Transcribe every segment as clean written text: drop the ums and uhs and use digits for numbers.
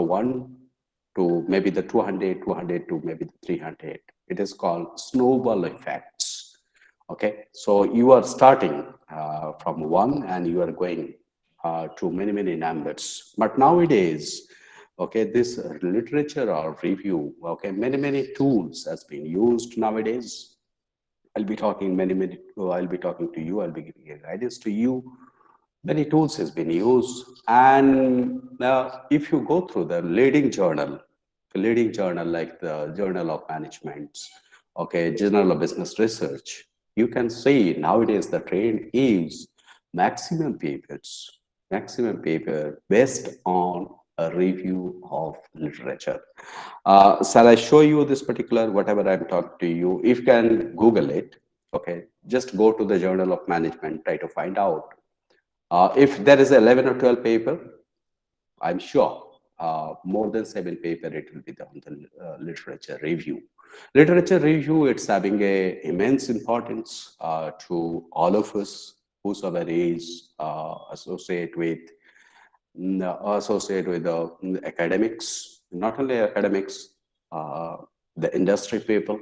1 to maybe the 200, 200 to maybe the 300. It is called snowball effects. Okay, so you are starting from 1 and you are going to many numbers. But nowadays, okay, this literature or review, okay, many tools has been used nowadays. I'll be talking I'll be talking to you, I'll be giving a guidance to you. Many tools has been used. And if you go through the leading journal like the Journal of Management, okay, Journal of Business Research, you can see nowadays the trend is maximum paper based on a review of literature. Shall I show you this particular, whatever I'm talking to you? If you can Google it, okay, just go to the Journal of Management, try to find out. If there is 11 or 12 paper, I'm sure more than 7 paper, it will be on the literature review. Literature review, it's having a immense importance to all of us, whosoever is associated with the academics, not only academics, the industry people.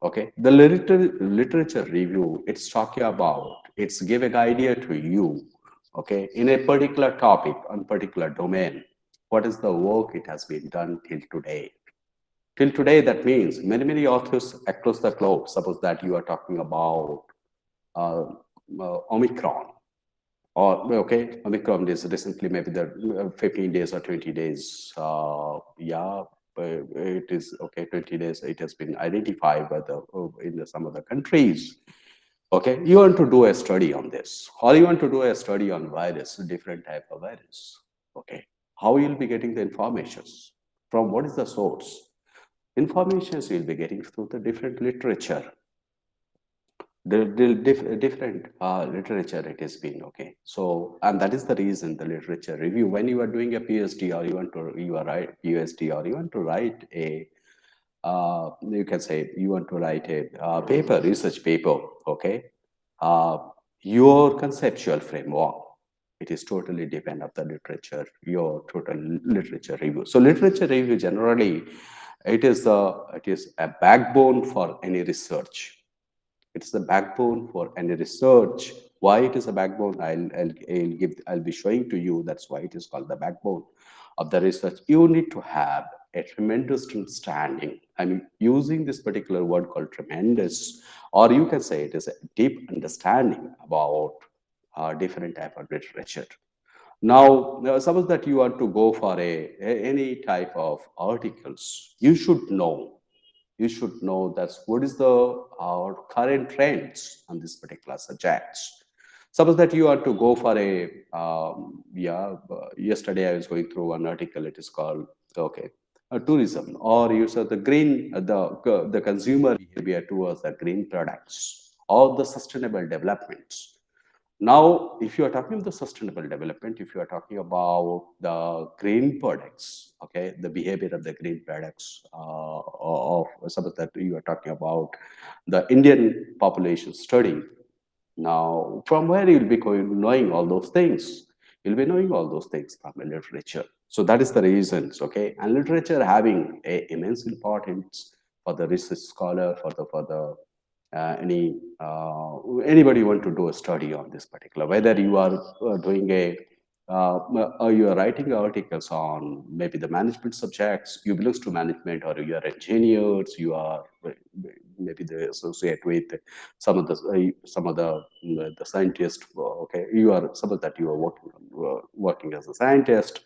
Okay, the literature review, it's talking about, it's giving idea to you, okay, in a particular topic, on particular domain, what is the work it has been done till today. Till today, that means many authors across the globe, suppose that you are talking about Omicron, or okay, Omicron is recently maybe the 15 days or 20 days, it is okay, 20 days, it has been identified by the in some of the countries. Okay, you want to do a study on this, or you want to do a study on virus, different type of virus. Okay, how you'll be getting the informations from, what is the source? Informations you'll be getting through the different literature. Different literature it has been, okay. So, and that is the reason the literature review, when you are doing a PhD, or you are write PhD, or you want to write a you can say you want to write a paper, research paper, okay, your conceptual framework, it is totally depend of the literature, your total literature review. So literature review generally, it is a backbone for any research. It's the backbone for any research. Why it is a backbone, I'll be showing to you. That's why it is called the backbone of the research. You need to have a tremendous understanding. I mean, using this particular word called tremendous, or you can say it is a deep understanding about different type of literature. Now, suppose that you want to go for any type of articles, you should know that what is the current trends on this particular subjects. Suppose that you want to go for yesterday I was going through an article, it is called, okay, tourism, or you saw the green, the consumer behavior towards the green products, or the sustainable developments. Now, if you are talking about the sustainable development, if you are talking about the green products, okay, the behavior of the green products, of suppose that you are talking about the Indian population study. Now, from where you'll be knowing all those things? You'll be knowing all those things from the literature. So that is the reasons, okay, and literature having a immense importance for the research scholar, for the anybody want to do a study on this particular, whether you are doing or you are writing articles on maybe the management subjects, you belong to management, or you are engineers, you are maybe they associate with some of the scientists, okay, you are some of that you are working as a scientist,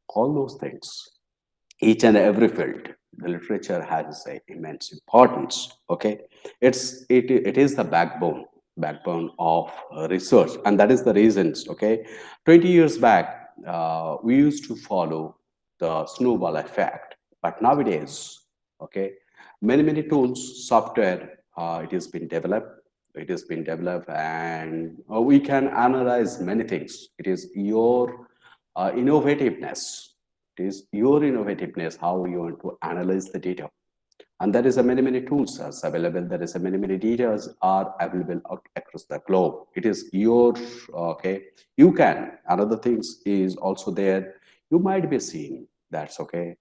all those things, each and every field, the literature has a immense importance. Okay, it is the backbone of research, and that is the reasons. Okay, 20 years back, we used to follow the snowball effect, but nowadays, okay, many tools, software, it has been developed. And we can analyze many things. It is your innovativeness. It is your innovativeness, how you want to analyze the data. And there is a many tools as available. There is a many details are available across the globe. It is your, okay, you can, another things is also there. You might be seeing That's okay.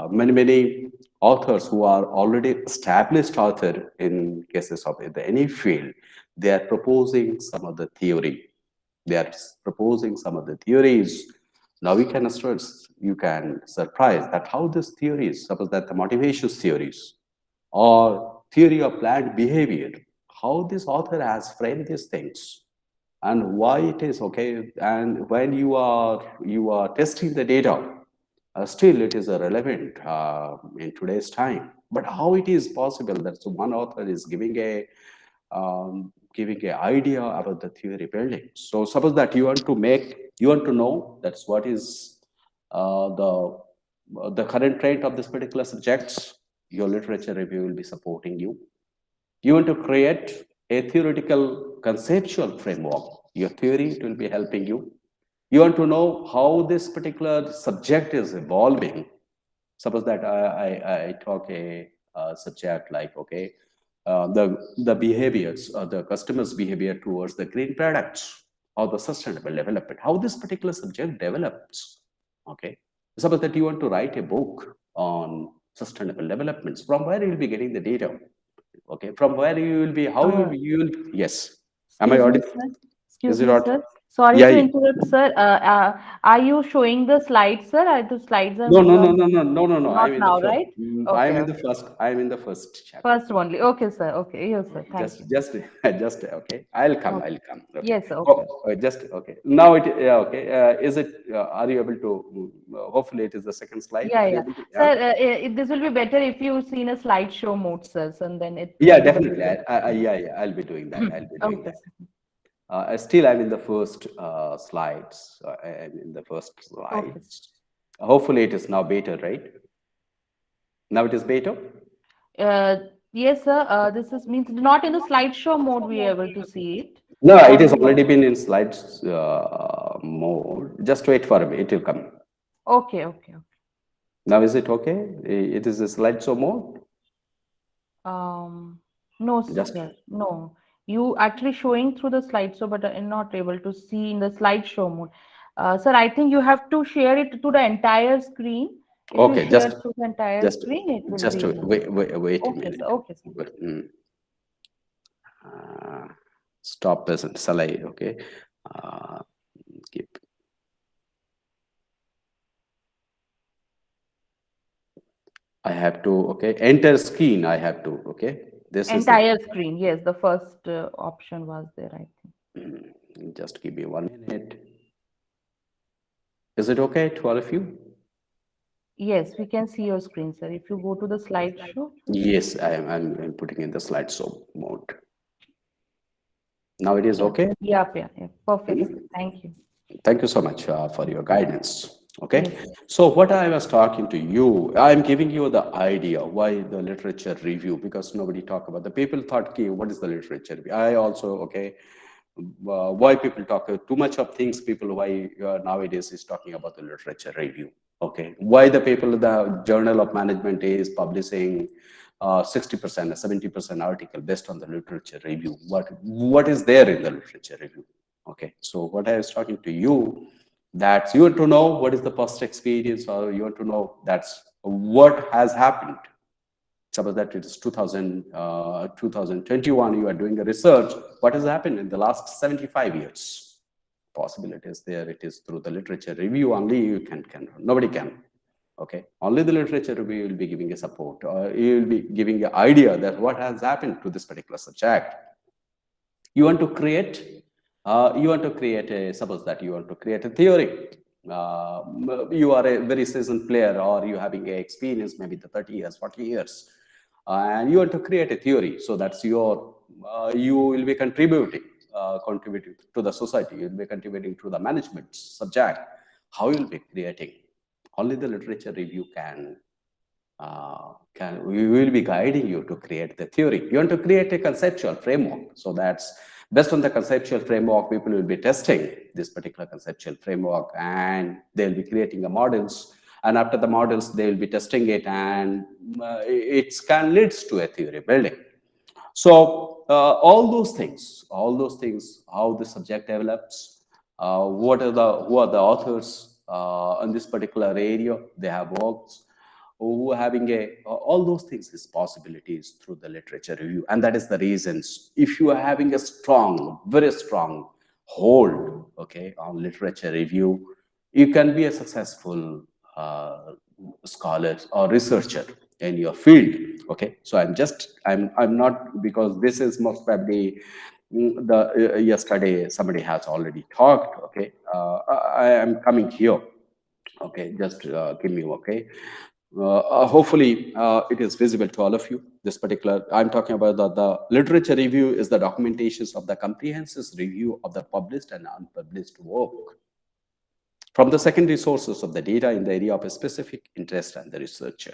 Many authors who are already established author in cases of any field, they are proposing some of the theory. They are proposing some of the theories. Now you can surprise that how this theories, suppose that the motivation theories or theory of planned behavior, how this author has framed these things and why it is okay. And when you are testing the data, still it is relevant in today's time. But how it is possible that one author is giving a idea about the theory building? So suppose that you want to know that's what is the current trend of this particular subjects. Your literature review will be supporting you. You want to create a theoretical conceptual framework. Your theory it will be helping you. You want to know how this particular subject is evolving. Suppose that I talk a subject like, okay, the behaviors, the customer's behavior towards the green products or the sustainable development, how this particular subject develops. Okay. Suppose that you want to write a book on sustainable developments. From where you will be getting the data? Okay. From where you will be, how Uh, you will, yes. Am I Excuse me, audible? sir. Is Excuse it me, audible? sir. Sorry Yeah, to yeah. interrupt, sir. Are you showing the slides, sir? Are the slides are No, no, no, no, no, no, no, no. not I'm in the now, first. right? I'm Okay, in the okay. first. I'm in the first chapter. First only. Okay, sir. Okay, yes, sir. Thank you. Just, just. Okay. I'll come. Okay. I'll come. Okay. Yes, sir. Okay. Oh, just okay. Now it. Yeah. Okay. Is it? Are you able to? Hopefully, it is the second slide. Yeah, Are you yeah. able to? Sir, Yeah. this will be better if you see in a slideshow mode, sir, and then it Yeah. will be Definitely. better. Yeah. Yeah. I'll be doing that. I'll be doing Okay, that. sir. Still, I'm in the first slides. I'm in the first Okay, sir. slides. Hopefully, it is now better, right? Now it is better. Uh, yes, sir. This is means not in the slideshow mode we are able to see it. No, it has Only. already been in slides mode. Just wait for me. It will come. Okay, okay. Now, is it okay? It is a slideshow mode. Um, no, Just sir. No. You actually showing through the slideshow, but I'm not able to see in the slideshow mode. Sir, I think you have to share it to the entire screen. If you okay. share through the entire Just, screen, it will just be. wait a Okay, sir. minute. Okay, sir. Uh, Stop present. Salai. Okay. Uh, Keep. I have to. Okay. Enter screen. I have to. Okay. This is the. Entire screen. Yes, the first option was there, I think. Just give me 1 minute. Is it okay to all of you? Yes, we can see your screen, sir. If you go to the slideshow. Yes, I am. I'm putting in the slideshow mode. Now it is Yeah. okay. Yeah, yeah, yeah. Perfect, sir. Mhm. Thank you. Thank you so much for your guidance. Okay. Yes. So what I was talking to you, I'm giving you the idea why the literature review, because nobody talk about the people thought, okay, what is the literature review? I also, okay, why people talk too much of things, people, why nowadays is talking about the literature review. Okay. Why the Journal of Management is publishing 60%, 70% article based on the literature review. What is there in the literature review? Okay, so what I was talking to you, that you want to know what is the past experience, or you want to know that's what has happened. Suppose that it is 2021, you are doing a research, what has happened in the last 75 years? Possibility is there, it is through the literature review only you can nobody can. Okay, only the literature review will be giving a support, or you will be giving an idea that what has happened to this particular subject. You want to create a, suppose that you want to create a theory. You are a very seasoned player, or you having a experience maybe the 30 years, 40 years, and you want to create a theory. So that's you will be contributing to the society, you will be contributing to the management subject. How you will be creating? Only the literature review we will be guiding you to create the theory. You want to create a conceptual framework. So that's based on the conceptual framework, people will be testing this particular conceptual framework, and they'll be creating the models. And after the models, they will be testing it, and it can leads to a theory building. So all those things, how the subject develops, who are the authors, in this particular area. They have works who are having all those things is possibilities through the literature review. And that is the reasons, if you are having a strong, very strong hold, okay, on literature review, you can be a successful scholar or researcher in your field. Okay, so I'm not, because this is most probably the yesterday somebody has already talked. Okay, I am coming here. Okay, just give me, okay. Hopefully, it is visible to all of you. This particular, I'm talking about the literature review is the documentations of the comprehensive review of the published and unpublished work from the secondary sources of the data in the area of a specific interest and the researcher.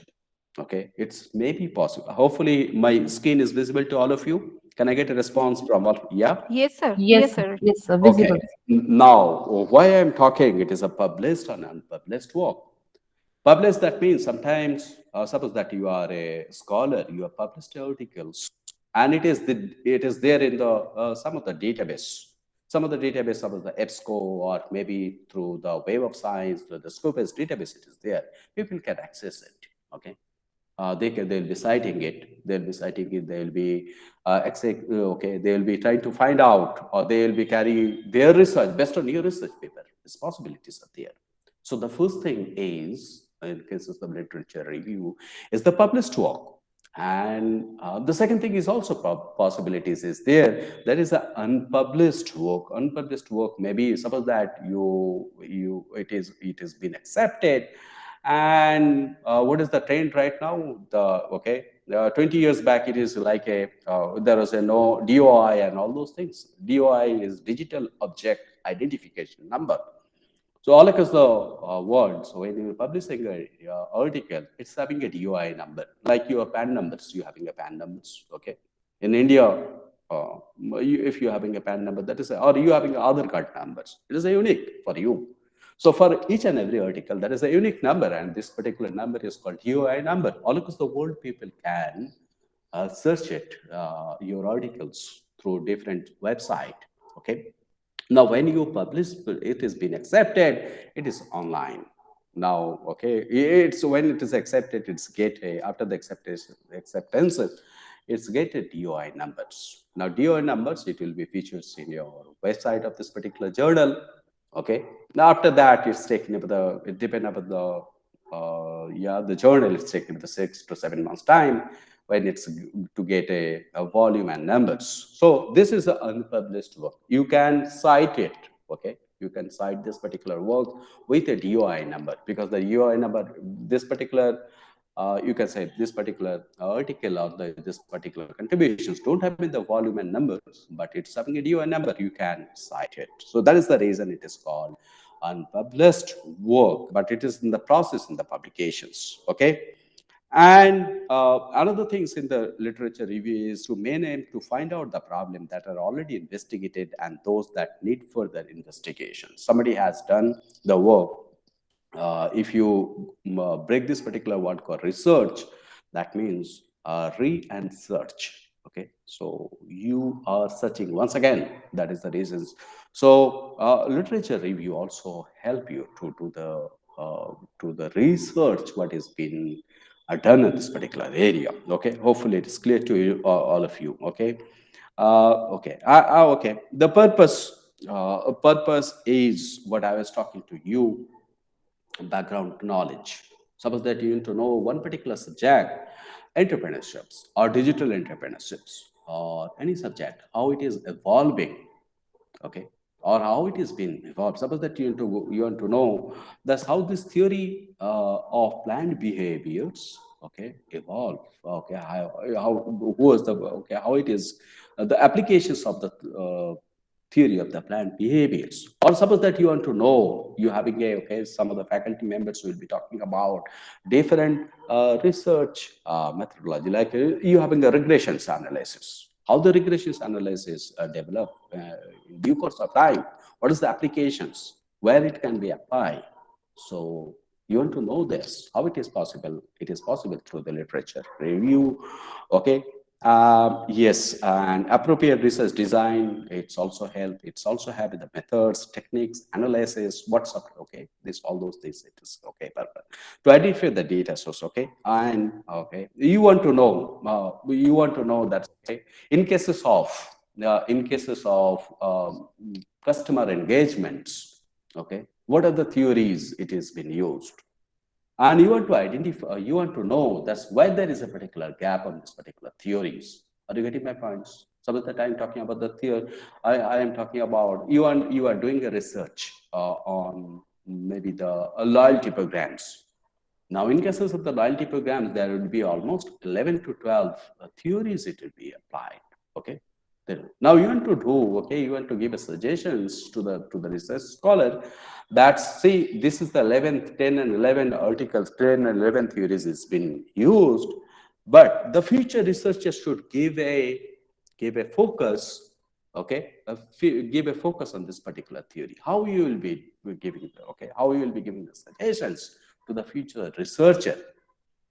Okay, it's maybe possible. Hopefully, my screen is visible to all of you. Can I get a response from all? Yeah. Yes, sir. Yes, Yes, sir. sir. Yes, sir. Okay. Visible. Now, why I'm talking, it is a published and unpublished work. Published, that means sometimes, suppose that you are a scholar, you have published articles, and it is there in the some of the database. Some of the database, some of the EBSCO, or maybe through the Web of Science, the Scopus database, it is there. People can access it. Okay, they'll be citing it. They'll be citing it. They'll be okay. They'll be trying to find out, or they'll be carrying their research based on your research paper. These possibilities are there. So the first thing is, in cases of literature review, is the published work. And the second thing is also possibilities is there. There is an unpublished work. Unpublished work, maybe suppose that it has been accepted, and what is the trend right now? The okay, 20 years back, it is like there was a no DOI and all those things. DOI is digital object identification number. So all across the world, so when you're publishing a article, it's having a DOI number, like your PAN numbers. You having a PAN numbers, okay? In India, if you're having a PAN number, that is, or you having other card numbers, it is a unique for you. So for each and every article, there is a unique number, and this particular number is called DOI number. All across the world, people can search it, your articles through different website, okay? Now, when you publish, it has been accepted, it is online. Now, okay, it's when it is accepted, it's get a, after the acceptance, it's get a DOI numbers. Now, DOI numbers, it will be featured in your website of this particular journal. Okay. Now, after that, it's taken up it depends upon the journal, it's taken the 6 to 7 months time when it's to get a volume and numbers. So this is an unpublished work. You can cite it, okay? You can cite this particular work with a DOI number, because the DOI number, this particular, you can say this particular article or this particular contributions don't have the volume and numbers, but it's having a DOI number, you can cite it. So that is the reason it is called unpublished work, but it is in the process in the publications, okay? And another things in the literature review is to main aim to find out the problem that are already investigated and those that need further investigation. Somebody has done the work. If you break this particular word called research, that means read and search. Okay, so you are searching once again. That is the reasons. So literature review also help you to the research what is being done in this particular area. Okay, hopefully it is clear to you, all of you. Okay, okay, okay. The purpose is what I was talking to you, background knowledge. Suppose that you need to know one particular subject, entrepreneurships or digital entrepreneurships or any subject, how it is evolving, okay, or how it is being evolved. Suppose that you want to know that's how this theory of planned behaviors, okay, evolve. Okay, how who is the okay how it is the applications of the theory of the planned behaviors. Or suppose that you want to know, you having a, okay, some of the faculty members will be talking about different research methodology, like you having a regressions analysis, how the regressions analysis develop in due course of time, what is the applications, where it can be applied. So you want to know this, how it is possible through the literature review, okay. Yes, and appropriate research design, it's also help. It's also having the methods, techniques, analysis, what's up, okay, this, all those things, it is okay, but to identify the data source, okay, and okay, you want to know that, okay, in cases of customer engagements, okay, what are the theories it has been used? And you want to identify, you want to know that's why there is a particular gap on this particular theories. Are you getting my points? Some of the time talking about the theory, I am talking about you are doing a research on maybe the loyalty programs. Now, in cases of the loyalty programs, there would be almost 11 to 12 theories it will be applied. Okay. Now you want to do, okay, you want to give a suggestions to the research scholar that, see, this is the 11th, 10 and 11 articles, 10 and 11 theories is been used, but the future researchers should give a focus, okay, give a focus on this particular theory. How you will be giving, okay, how you will be giving the suggestions to the future researcher.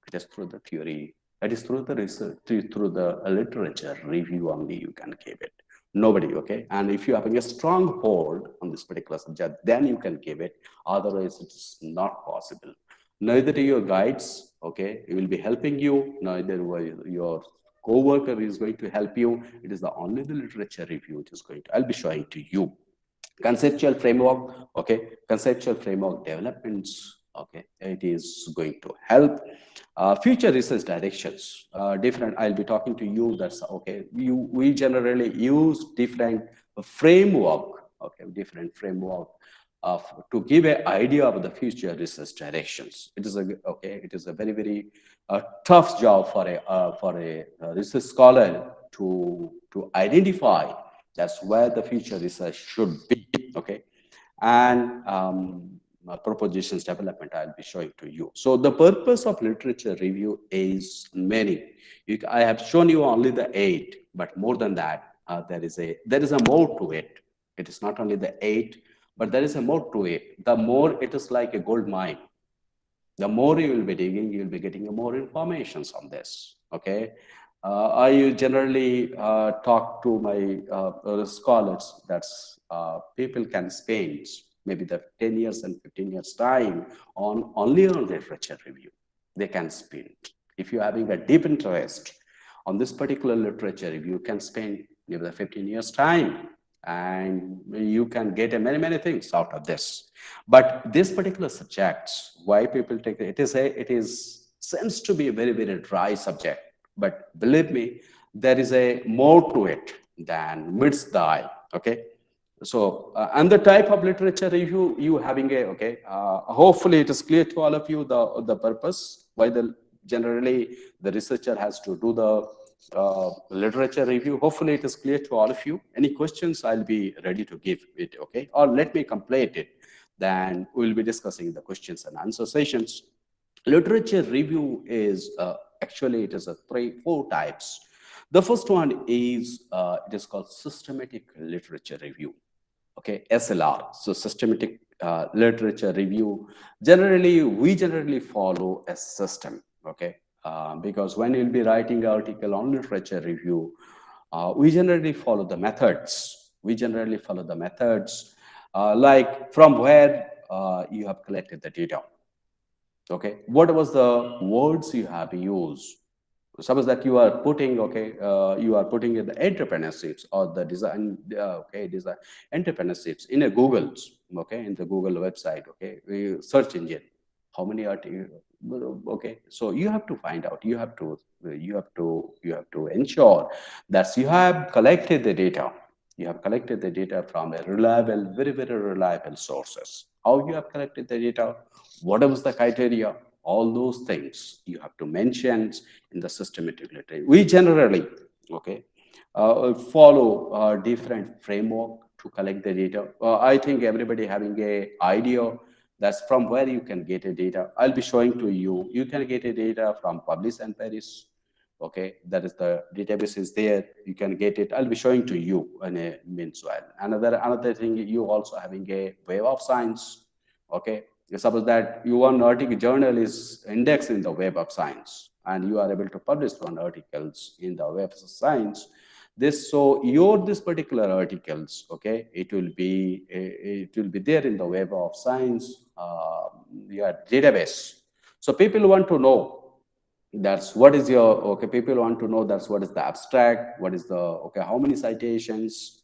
It is through the theory, it is through the research, through the literature review only you can give it. Nobody, okay? And if you're having a strong hold on this particular subject, then you can give it. Otherwise, it's not possible. Neither your guides, okay, it will be helping you, neither will your co-worker is going to help you. It is the only the literature review which is going to, I'll be showing to you. Conceptual framework, okay, conceptual framework developments, okay, it is going to help. Future research directions, different, I'll be talking to you, that's okay, we generally use different framework, okay, different framework of to give an idea of the future research directions. It is a, okay, it is a very very tough job for a research scholar to identify that's where the future research should be, okay? And propositions development, I'll be showing to you. So the purpose of literature review is many. I have shown you only the 8, but more than that, there is a more to it. It is not only the 8, but there is a more to it. The more, it is like a gold mine. The more you will be digging, you will be getting more information on this. Okay. I generally talk to my scholars that people can spend maybe the 10 years and 15 years time on only on literature review. They can spend. If you're having a deep interest on this particular literature review, you can spend maybe the 15 years time and you can get many, many things out of this. But this particular subject, why people take it, it is seems to be a very, very dry subject. But believe me, there is a more to it than meets the eye. Okay. So, and the type of literature review you having a, okay, hopefully it is clear to all of you the purpose why the generally the researcher has to do the literature review. Hopefully it is clear to all of you. Any questions, I'll be ready to give it, okay? Or let me complete it. Then we'll be discussing the questions and answer sessions. Literature review is actually it is a four types. The first one is it is called systematic literature review. Okay, SLR. So systematic literature review. Generally, we generally follow a system. Okay, because when you'll be writing an article on literature review, we generally follow the methods. We generally follow the methods like from where you have collected the data. Okay, what was the words you have used? Suppose that you are putting, okay, you are putting in the entrepreneurships or the design, okay, design entrepreneurships in a Google's, okay, in the Google website, okay, search engine. How many are you? Okay, so you have to find out. You have to ensure that you have collected the data. You have collected the data from a reliable, very very reliable sources. How you have collected the data? What was the criteria? All those things you have to mention in the systematic literature. We generally, okay, follow different framework to collect the data. I think everybody having a idea that's from where you can get a data. I'll be showing to you. You can get a data from Publish and Paris. Okay, that is the database is there. You can get it. I'll be showing to you in a meanwhile. Another thing, you also having a Web of Science. Okay, suppose that you want article journal is indexed in the Web of Science. and you are able to publish one articles in the Web of Science, this particular articles, okay, it will be there in the Web of Science, your database. So people want to know that's what is your, okay, people want to know that's what is the abstract, what is the, okay, how many citations,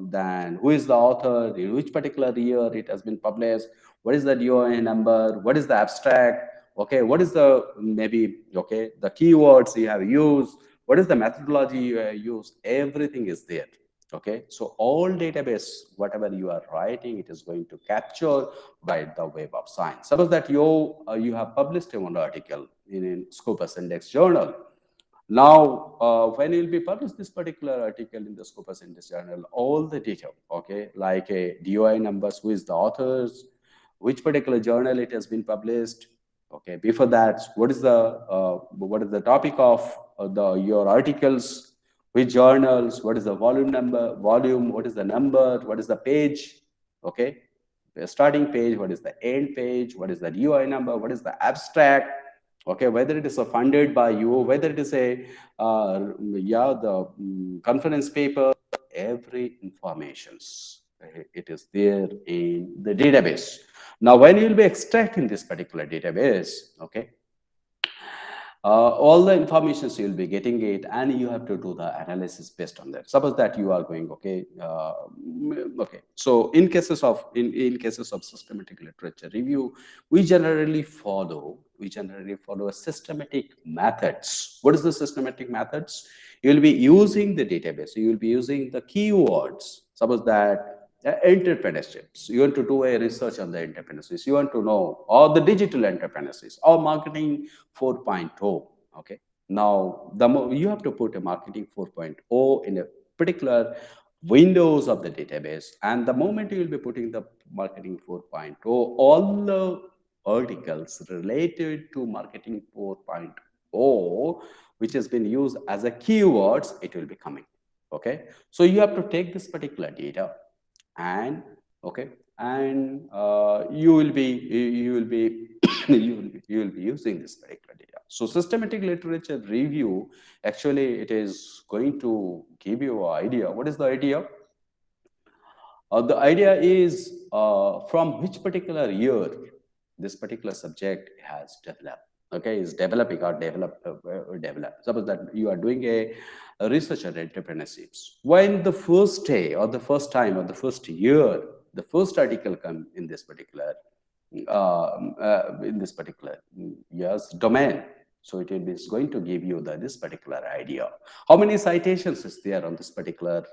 then who is the author, in which particular year it has been published, what is the DOI number, what is the abstract, okay, what is the, maybe, okay, the keywords you have used, what is the methodology you have used, everything is there. Okay, so all database, whatever you are writing, it is going to capture by the Web of Science. Suppose that you have published one article in Scopus Index journal. Now, when you will be published this particular article in the Scopus Index journal, all the data, okay, like a DOI numbers, who is the authors, which particular journal it has been published, okay, before that, what is the topic of your articles, which journals, what is the volume number, what is the number, what is the page, okay, the starting page, what is the end page, what is the DOI number, what is the abstract, okay, whether it is funded by you, whether it is a conference paper, every informations, it is there in the database. Now when you will be extracting this particular database, okay, all the informations you will be getting it, and you have to do the analysis based on that. Suppose that you are going, okay, okay, so in cases of systematic literature review, we generally follow a systematic methods. What is the systematic methods? You will be using the database, you will be using the keywords. Suppose that entrepreneurships, you want to do a research on the entrepreneurships, you want to know all the digital entrepreneurships or marketing 4.0. Okay, now you have to put a marketing 4.0 in a particular windows of the database, and the moment you will be putting the marketing 4.0, all the articles related to marketing 4.0 which has been used as a keywords, it will be coming. Okay, so you have to take this particular data, and okay, and you will be you will be using this particular data. So systematic literature review, actually it is going to give you an idea. What is the idea? The idea is from which particular year this particular subject has developed. Okay, is developing or develop. Suppose that you are doing a research on entrepreneurships. When the first day or the first time or the first year, the first article come in this particular yes domain, so it is going to give you this particular idea. How many citations is there on this particular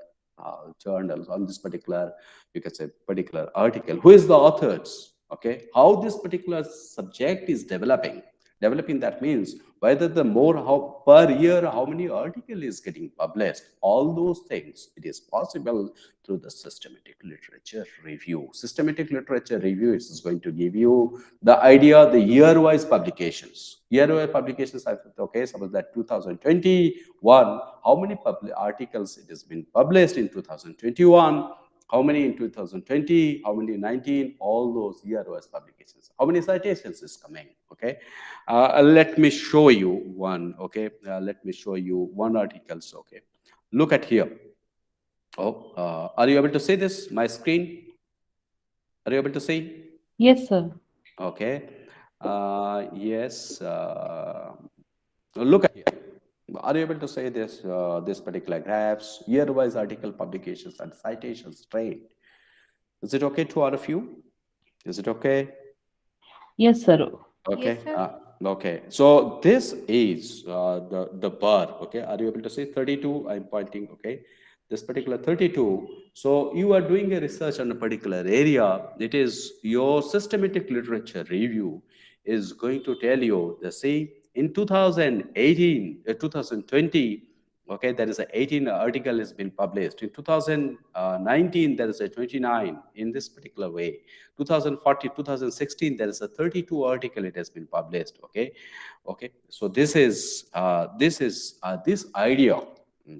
journals, on this particular, you can say, particular article, who is the authors, okay, how this particular subject is developing, that means whether the more, how per year, how many article is getting published, all those things, it is possible through the systematic literature review. Systematic literature review is going to give you the idea, the year-wise publications. Year-wise publications, okay, suppose that 2021, how many articles it has been published in 2021, how many in 2020, how many in 19, all those year-wise publications. How many citations is coming, okay? Let me show you one, okay? Let me show you one articles, okay? Look at here. Oh, are you able to see this, my screen? Are you able to see? Yes, sir. Okay. Yes. Look at here. Are you able to say this particular graphs, year-wise article publications and citations trade? Is it okay to all of you? Is it okay? Yes, sir. Okay. Yes, sir. Okay. So this is the bar. Okay. Are you able to see 32? I'm pointing. Okay. This particular 32. So you are doing a research on a particular area. It is your systematic literature review is going to tell you the see in 2018, 2020. Okay, there is a 18 article has been published. In 2019, there is a 29 in this particular way. 2040, 2016, there is a 32 article it has been published. Okay, okay. So this is this idea.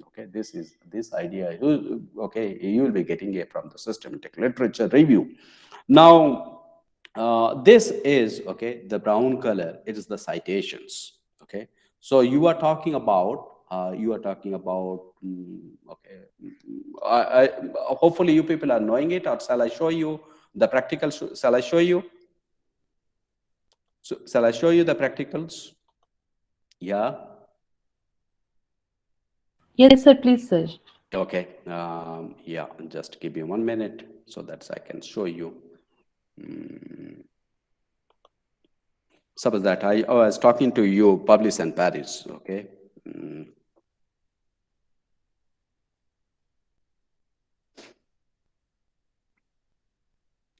Okay, this idea. Okay, you will be getting it from the systematic literature review. Now, this is okay. The brown color. It is the citations. Okay. So you are talking about, okay. Hopefully you people are knowing it, or shall I show you the practical? Shall I show you? So shall I show you the practicals? Yeah. Yes, sir, please, sir. Okay. Yeah. Just give me 1 minute so that I can show you. Suppose that I was talking to you, publish and Paris. Okay.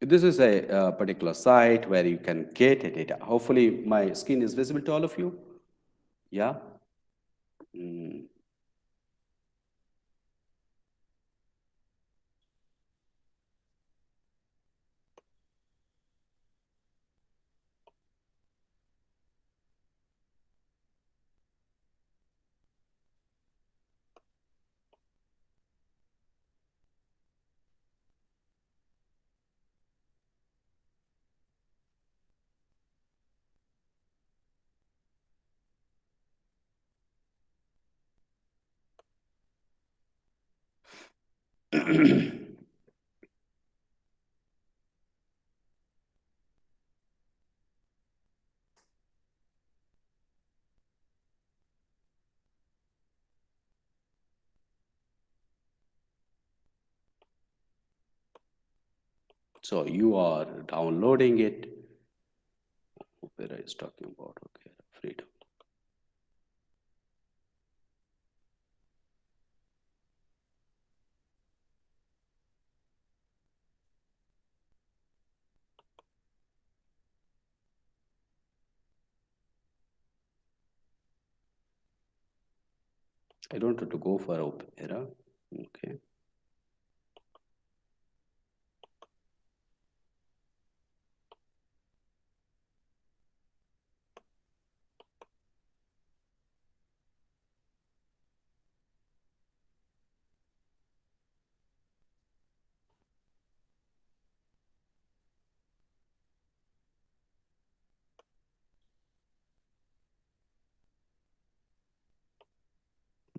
This is a, particular site where you can get a data. Hopefully my screen is visible to all of you. Yeah. So you are downloading it. Opera is talking about, okay, freedom. I don't have to go for Opera. Okay.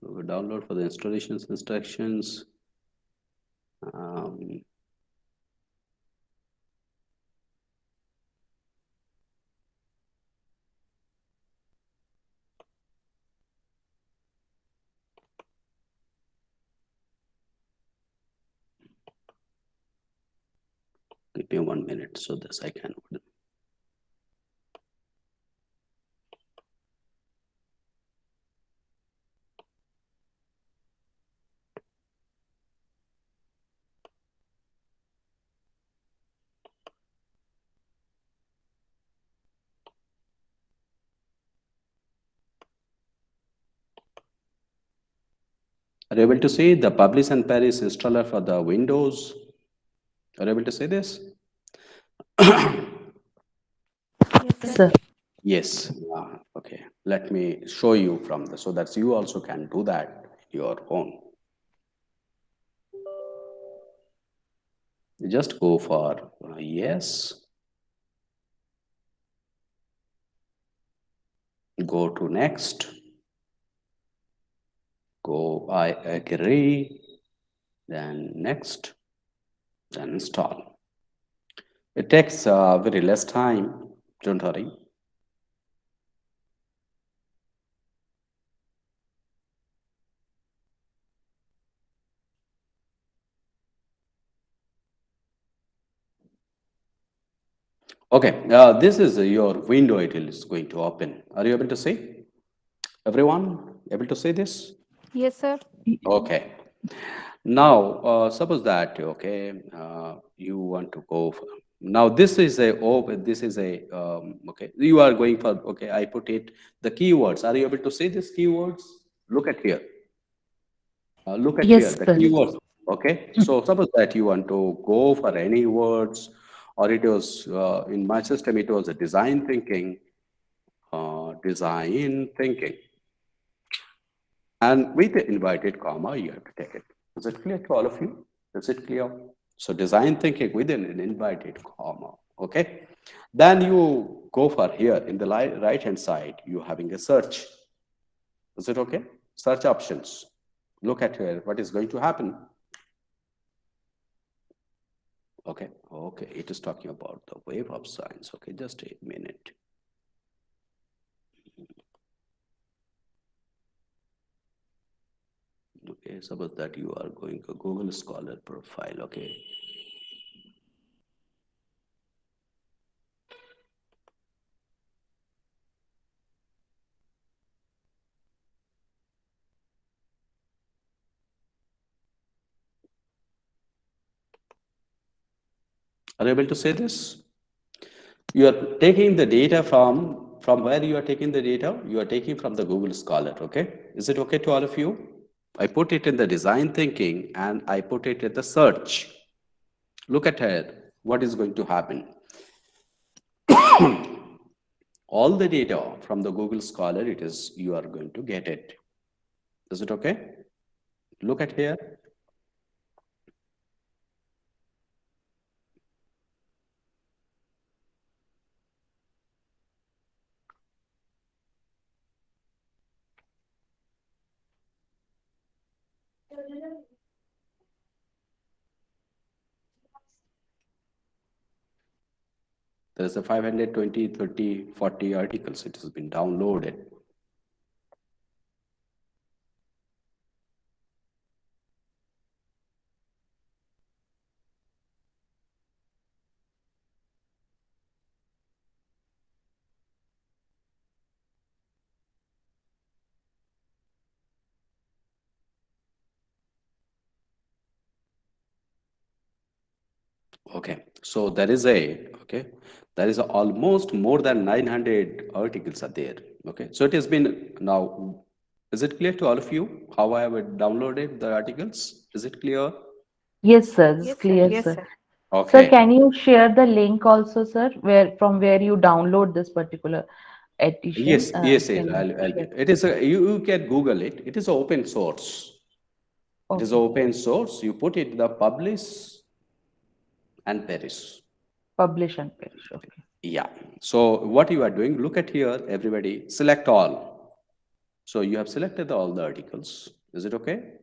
We download for the installations instructions. Give me 1 minute so this I can open. Are you able to see the Publish and Paris installer for the Windows? Are you able to see this? Yes, sir. Yes. Okay. Let me show you from the, so that you also can do that your own. You just go for yes. Go to next. Go I agree. Then next. Then install. It takes very less time. Don't worry. Okay, this is your window it is going to open. Are you able to see? Everyone able to see this? Yes, sir. Okay. Now, suppose that, okay, you want to go for, now this is a, this is a, okay, you are going for, okay, I put it, the keywords. Are you able to see these keywords? Look at here. Look at here, Yes, the sir. keywords. Okay, so suppose that you want to go for any words, or it was in my system, it was a design thinking, and with the inverted comma, you have to take it. Is it clear to all of you? Is it clear? So design thinking within an inverted comma. Okay, then you go for here in the right hand side, you having a search. Is it okay? Search options. Look at here, what is going to happen. Okay, okay, it is talking about the wave of science. Okay, just a minute. Okay, suppose that you are going to Google Scholar profile. Okay, are you able to say this? You are taking the data from where you are taking the data? You are taking from the Google Scholar. Okay, is it okay to all of you? I put it in the design thinking and I put it in the search. Look at here. What is going to happen? All the data from the Google Scholar, it is you are going to get it. Is it okay? Look at here. There is a 520, 30, 40 articles. It has been downloaded. Okay, so there is almost more than 900 articles are there. Okay, so it has been now. Is it clear to all of you how I have downloaded the articles? Is it clear? Yes, sir. It's clear, sir. Sir, Okay. can you share the link also, sir, where you download this particular edition? Yes, yes, yes. Can you share? It is you can Google it. It is open source. It is Okay. open source. You put it the publish and perish. Publish and perish. Okay. Yeah. So what you are doing, look at here, everybody, select all. So you have selected all the articles. Is it okay?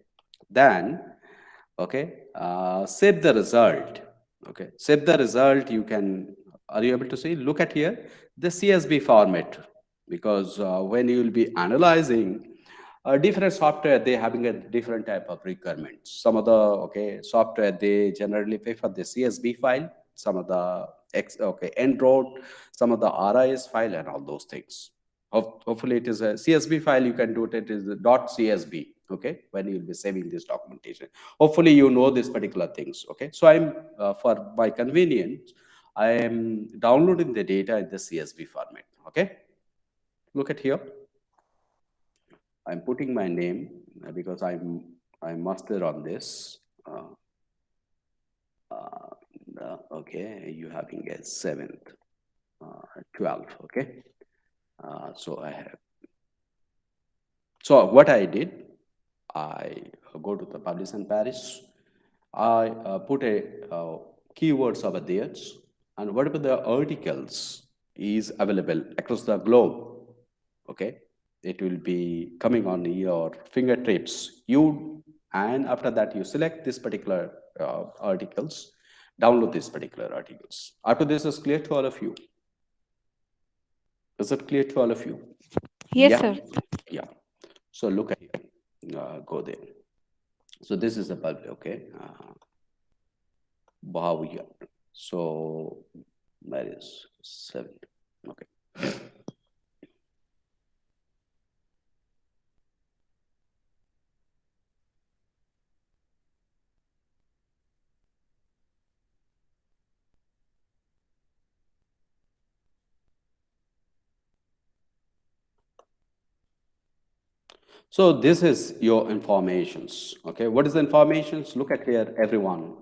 Then, okay, save the result. Okay, save the result. You can, are you able to see? Look at here, the CSV format, because when you will be analyzing different software, they having a different type of requirements. Some of the software they generally prefer the CSV file. Some of the Android, some of the RIS file, and all those things. Hopefully, it is a CSV file. You can do it. It is a .csv. Okay, when you will be saving this documentation. Hopefully, you know these particular things. Okay, so I'm for my convenience, I am downloading the data in the CSV format. Okay, look at here. I'm putting my name because I'm master on this. Okay, you having a 7th, 12th. Okay, so I have. So what I did, I go to the publish and Paris. I put a keywords over there, and whatever the articles is available across the globe. Okay, it will be coming on your fingertips. And after that you select this particular articles, download these particular articles. After this is clear to all of you. Is it clear to all of you? Yes, Yeah, sir. yeah. So look at here. Go there. So this is the public. Okay. Wow. Yeah. So that is 7. Okay. So this is your informations. Okay, what is the informations? Look at here, everyone.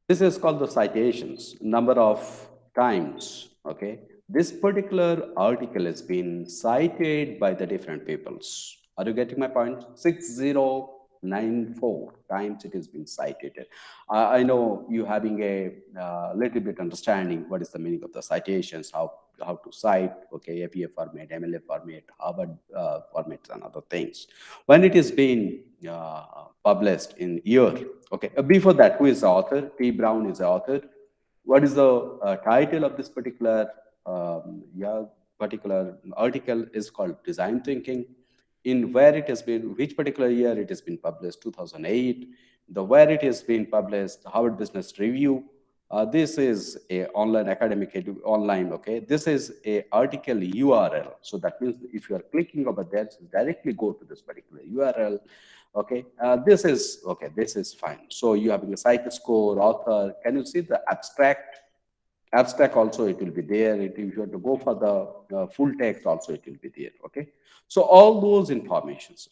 This is called the citations, number of times. Okay, this particular article has been cited by the different peoples. Are you getting my point? 6094 times it has been cited. I know you having a little bit understanding what is the meaning of the citations, how how to cite, okay, APA format, MLA format, Harvard formats, and other things. When it is being published in year, okay, before that, who is the author? T. Brown is the author. What is the title of this particular particular article? Is called Design Thinking. In where it has been, which particular year it has been published? 2008. The where it has been published, Harvard Business Review. This is a online academic online. Okay, this is a article URL. So that means if you are clicking over there, directly go to this particular URL. Okay, this is okay. This is fine. So you have a site score, author. Can you see the abstract? Abstract also it will be there. If you have to go for the full text also it will be there. Okay, so all those informations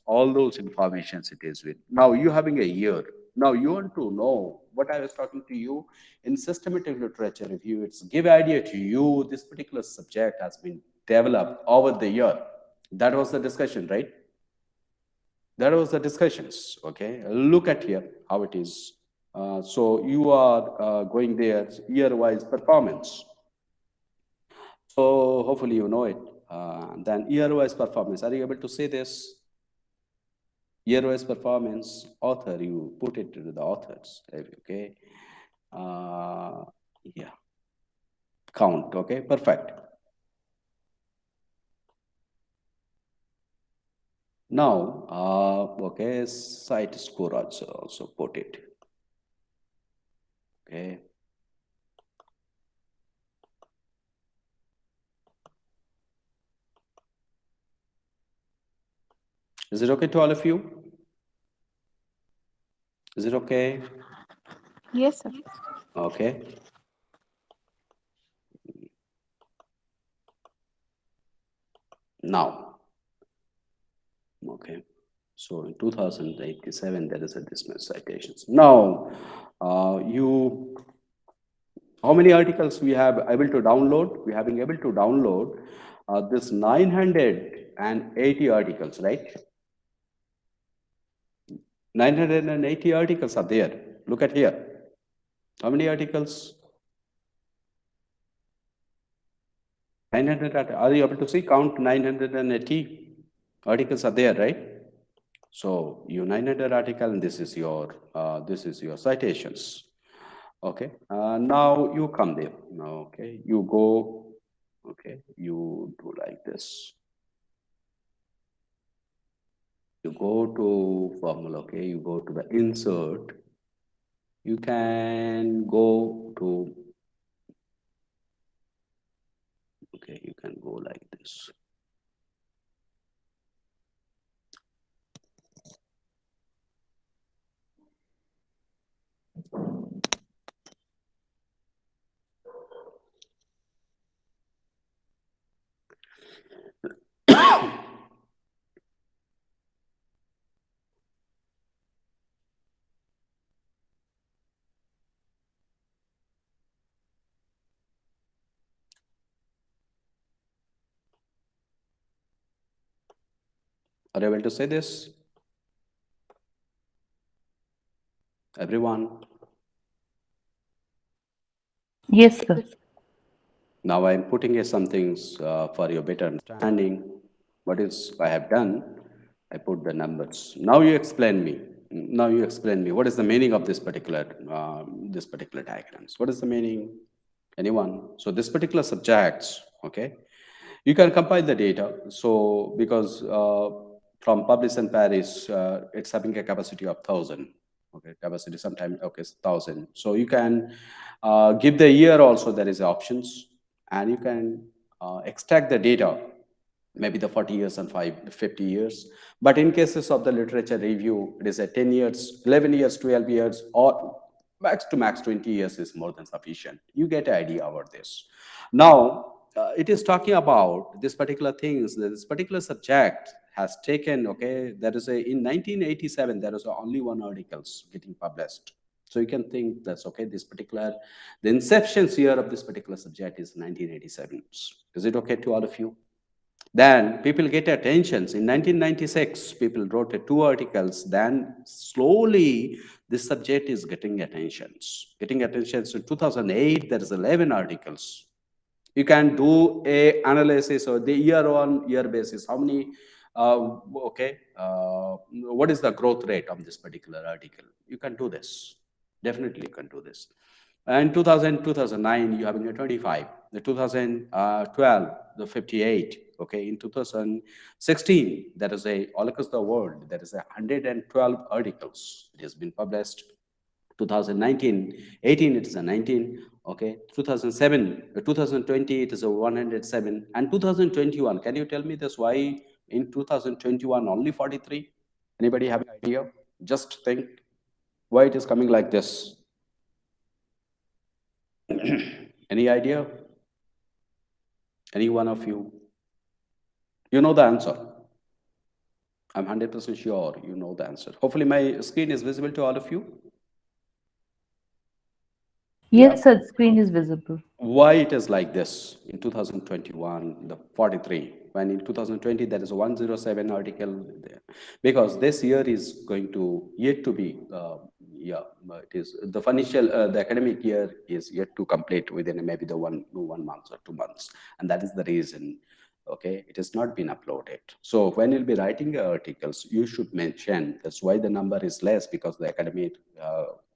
it is with. Now you having a year. Now you want to know what I was talking to you in systematic literature review. It's give idea to you this particular subject has been developed over the year. That was the discussion, right? That was the discussions. Okay, look at here how it is. So you are going there year-wise performance. So hopefully you know it. Then year-wise performance. Are you able to say this? Year-wise performance, author, you put it to the authors. Okay. Yeah. Count. Okay. Perfect. Now, okay, site score also put it. Okay. Is it okay to all of you? Is it okay? Yes, sir. Okay. Now, okay. So in 2087, there is a dismissed citations. Now, how many articles we have able to download? We have been able to download this 980 articles, right? 980 articles are there. Look at here. How many articles? 900. Are you able to see? Count 980 articles are there, right? So you 900 article, and this is your citations. Okay. Now you come there. Okay. You go. Okay. You do like this. You go to formula. Okay. You go to the insert. You can go to. Okay. You can go like this. Are you able to say this? Everyone? Yes, sir. Now I'm putting some things for your better understanding. What is I have done? I put the numbers. Now you explain me. Now you explain me. What is the meaning of this particular diagrams? What is the meaning? Anyone? So this particular subjects, okay, you can compile the data. So because from publish in Paris, it's having a capacity of 1,000. Okay, capacity sometime okay 1,000. So you can give the year also. There is options, and you can extract the data. Maybe the 40 years and 50 years. But in cases of the literature review, it is a 10 years, 11 years, 12 years, or max 20 years is more than sufficient. You get an idea about this. Now, it is talking about this particular things, this particular subject has taken, okay, there is in 1987, there was only one articles getting published. So you can think that's okay, the inception year of this particular subject is 1987. Is it okay to all of you? Then people get attentions. In 1996, people wrote two articles. Then slowly, this subject is getting attentions. In 2008, there is 11 articles. You can do a analysis or the year-on-year basis. How many, what is the growth rate of this particular article? You can do this. Definitely you can do this. And 2009, you have in 25. The 2012, the 58. Okay, in 2016, there is all across the world, there is 112 articles. It has been published. 2019, 18, it is a 19. Okay, 2020, it is a 107. And 2021, can you tell me this? Why in 2021 only 43? Anybody have an idea? Just think why it is coming like this. Any idea? Any one of you? You know the answer. I'm 100% sure you know the answer. Hopefully my screen is visible to all of you. Yes, sir, screen is visible. Why it is like this in 2021, the 43, when in 2020 there is a 107 article there? Because this year is going to yet to be, it is the financial, the academic year is yet to complete within maybe the one month or 2 months, and that is the reason. Okay, it has not been uploaded. So when you'll be writing articles, you should mention that's why the number is less, because the academic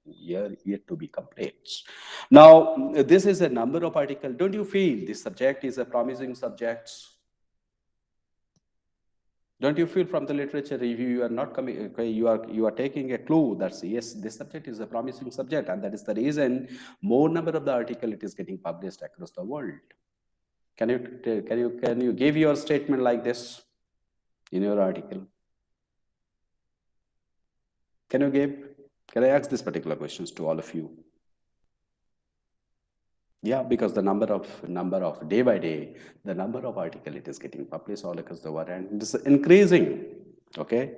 year yet to be complete. Now, this is a number of articles. Don't you feel this subject is a promising subject? Don't you feel from the literature review you are not coming? Okay, you are taking a clue that yes, this subject is a promising subject, and that is the reason more number of the article it is getting published across the world. Can you give your statement like this in your article? Can I ask this particular questions to all of you? Yeah, because the number of day by day, the number of article it is getting published all across the world, and it is increasing. Okay,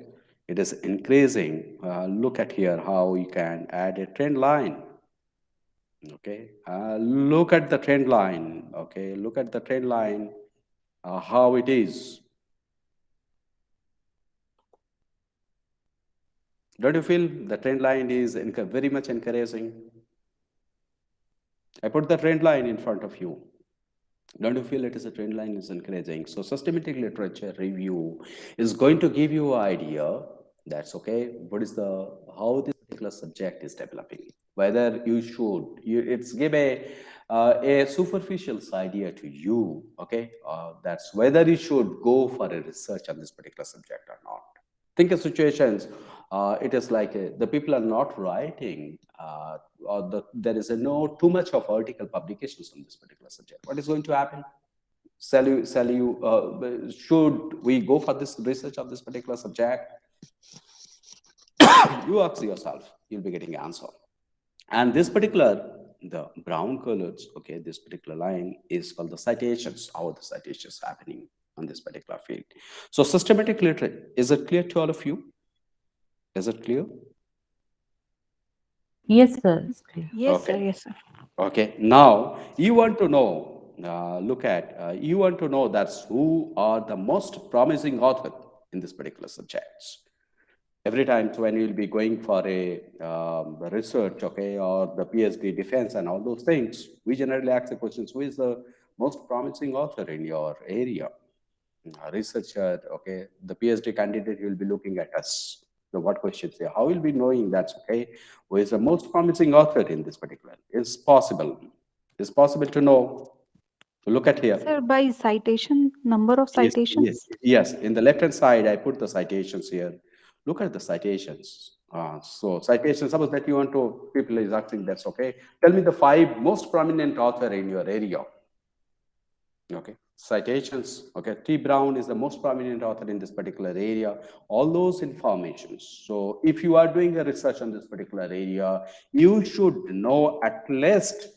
it is increasing. Look at here how you can add a trend line. Okay, look at the trend line. Okay, look at the trend line, how it is. Don't you feel the trend line is very much encouraging? I put the trend line in front of you. Don't you feel it is a trend line is encouraging? So systematic literature review is going to give you an idea that's okay, how this particular subject is developing. Whether you should, it's give a superficial idea to you, okay? That's whether you should go for a research on this particular subject or not. Think of situations, it is like the people are not writing, or there is no too much of article publications on this particular subject. What is going to happen? Should we go for this research of this particular subject? You ask yourself, you'll be getting an answer. And this particular, the brown colors, okay, this particular line is called the citations, how the citations happening on this particular field. So systematic literature, is it clear to all of you? Is it clear? Yes, sir, it's clear. Yes, Okay. sir. Yes, sir. Okay, now you want to know, you want to know that's who are the most promising author in this particular subjects. Every time when you'll be going for a research, okay, or the PhD defense and all those things, we generally ask the questions, who is the most promising author in your area? Researcher, okay, the PhD candidate will be looking at us. So what questions here? How will be knowing that's okay? Who is the most promising author in this particular? It's possible. It's possible to know. Look at here. Sir, by citation, number of Yes, citations. yes. In the left-hand side, I put the citations here. Look at the citations. So citations, suppose that you want to, people is asking, that's okay. Tell me the 5 most prominent author in your area. Okay, citations. Okay, T. Brown is the most prominent author in this particular area. All those informations. So if you are doing a research on this particular area, you should know at least,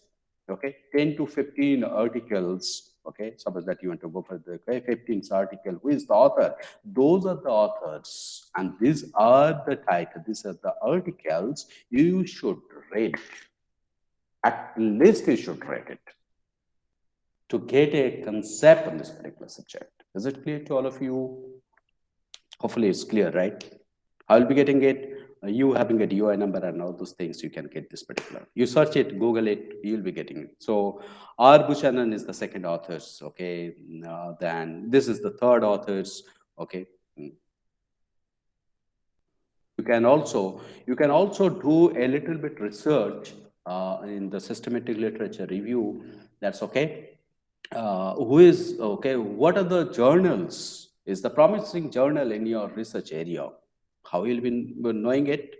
okay, 10 to 15 articles. Okay, suppose that you want to go for the 15th article. Who is the author? Those are the authors, and these are the titles. These are the articles you should read. At least you should read it, to get a concept on this particular subject. Is it clear to all of you? Hopefully it's clear, right? I'll be getting it. you having a DOI number and all those things, you can get this particular. You search it, Google it, you'll be getting it. So R. Buchanan is the second authors, okay? Then this is the third authors, okay? You can also do a little bit research in the systematic literature review. That's okay. What are the journals? Is the promising journal in your research area? How you'll be knowing it?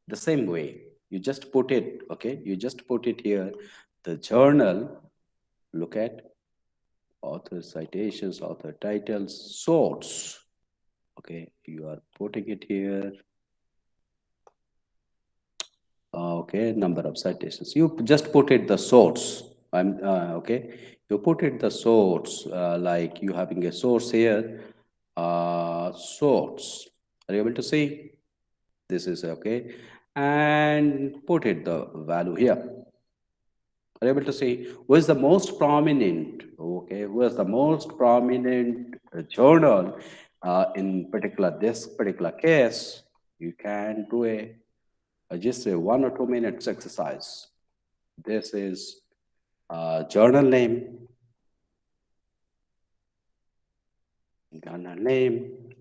The same way. You just put it, okay? You just put it here. The journal, look at author citations, author titles, source. Okay, you are putting it here. Okay, number of citations. You just put it the source. Okay. You put it the source, like you having a source here. Source. Are you able to see? This is okay. And put it the value here. Are you able to see who is the most prominent? Okay, who is the most prominent journal in this particular case? You can do just a 1 or 2 minutes exercise. This is journal name,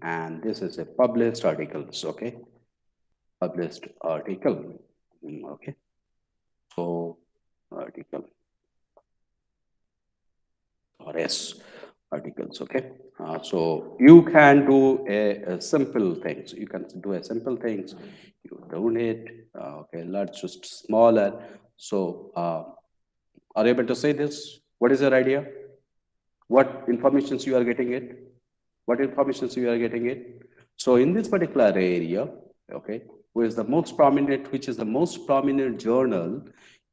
and this is a published articles, okay? Published article, okay? So, article, or S, articles, okay? So, you can do a simple things. You can do a simple things. You don't it, okay, let's just smaller. So, are you able to say this? What is your idea? What informations you are getting it? What informations you are getting it? So in this particular area, okay, which is the most prominent journal,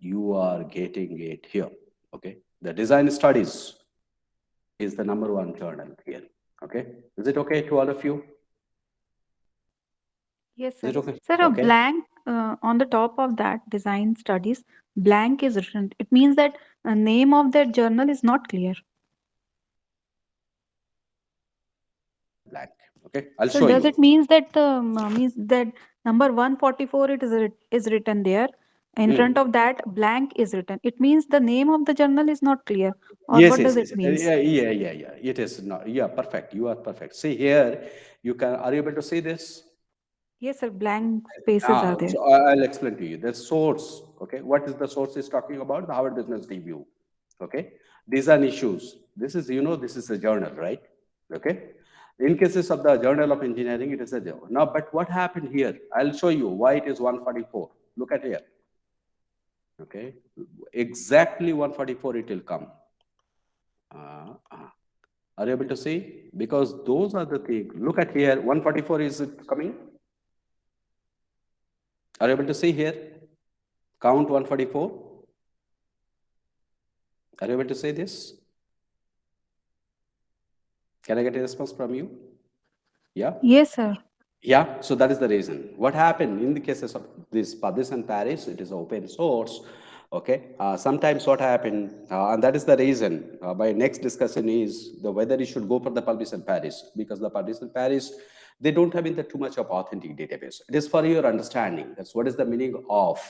you are getting it here, okay? The design studies is the #1 journal here, okay? Is it okay to all of you? Yes, Is sir. it okay? Sir, a Okay. blank on the top of that design studies, blank is written. It means that a name of that journal is not clear. Blank, okay? I'll So show does you. it means that means that number 144 is written there? In front of that blank is written. It means the name of the journal is not clear. Or Yes, what yes, does yes. it means? Yeah. It is not. Yeah, perfect. You are perfect. See here, you can. Are you able to see this? Yes, sir. Blank spaces are there. So I'll explain to you. The source, okay? What is the source is talking about? The Harvard Business Review, okay? These are issues. This is, this is a journal, right? Okay? In cases of the Journal of Engineering, it is a journal. Now, but what happened here? I'll show you why it is 144. Look at here, okay? Exactly 144 it will come. Are you able to see? Because those are the things. Look at here, 144 is it coming? Are you able to see here? Count 144. Are you able to say this? Can I get a response from you? Yeah? Yes, sir. Yeah, so that is the reason. What happened in the cases of this Publish and Paris, it is open source. Okay, sometimes what happened, and that is the reason. My next discussion is the whether you should go for the Publish and Paris, because the Publish and Paris, they don't have in the too much of authentic database. It is for your understanding. That's what is the meaning of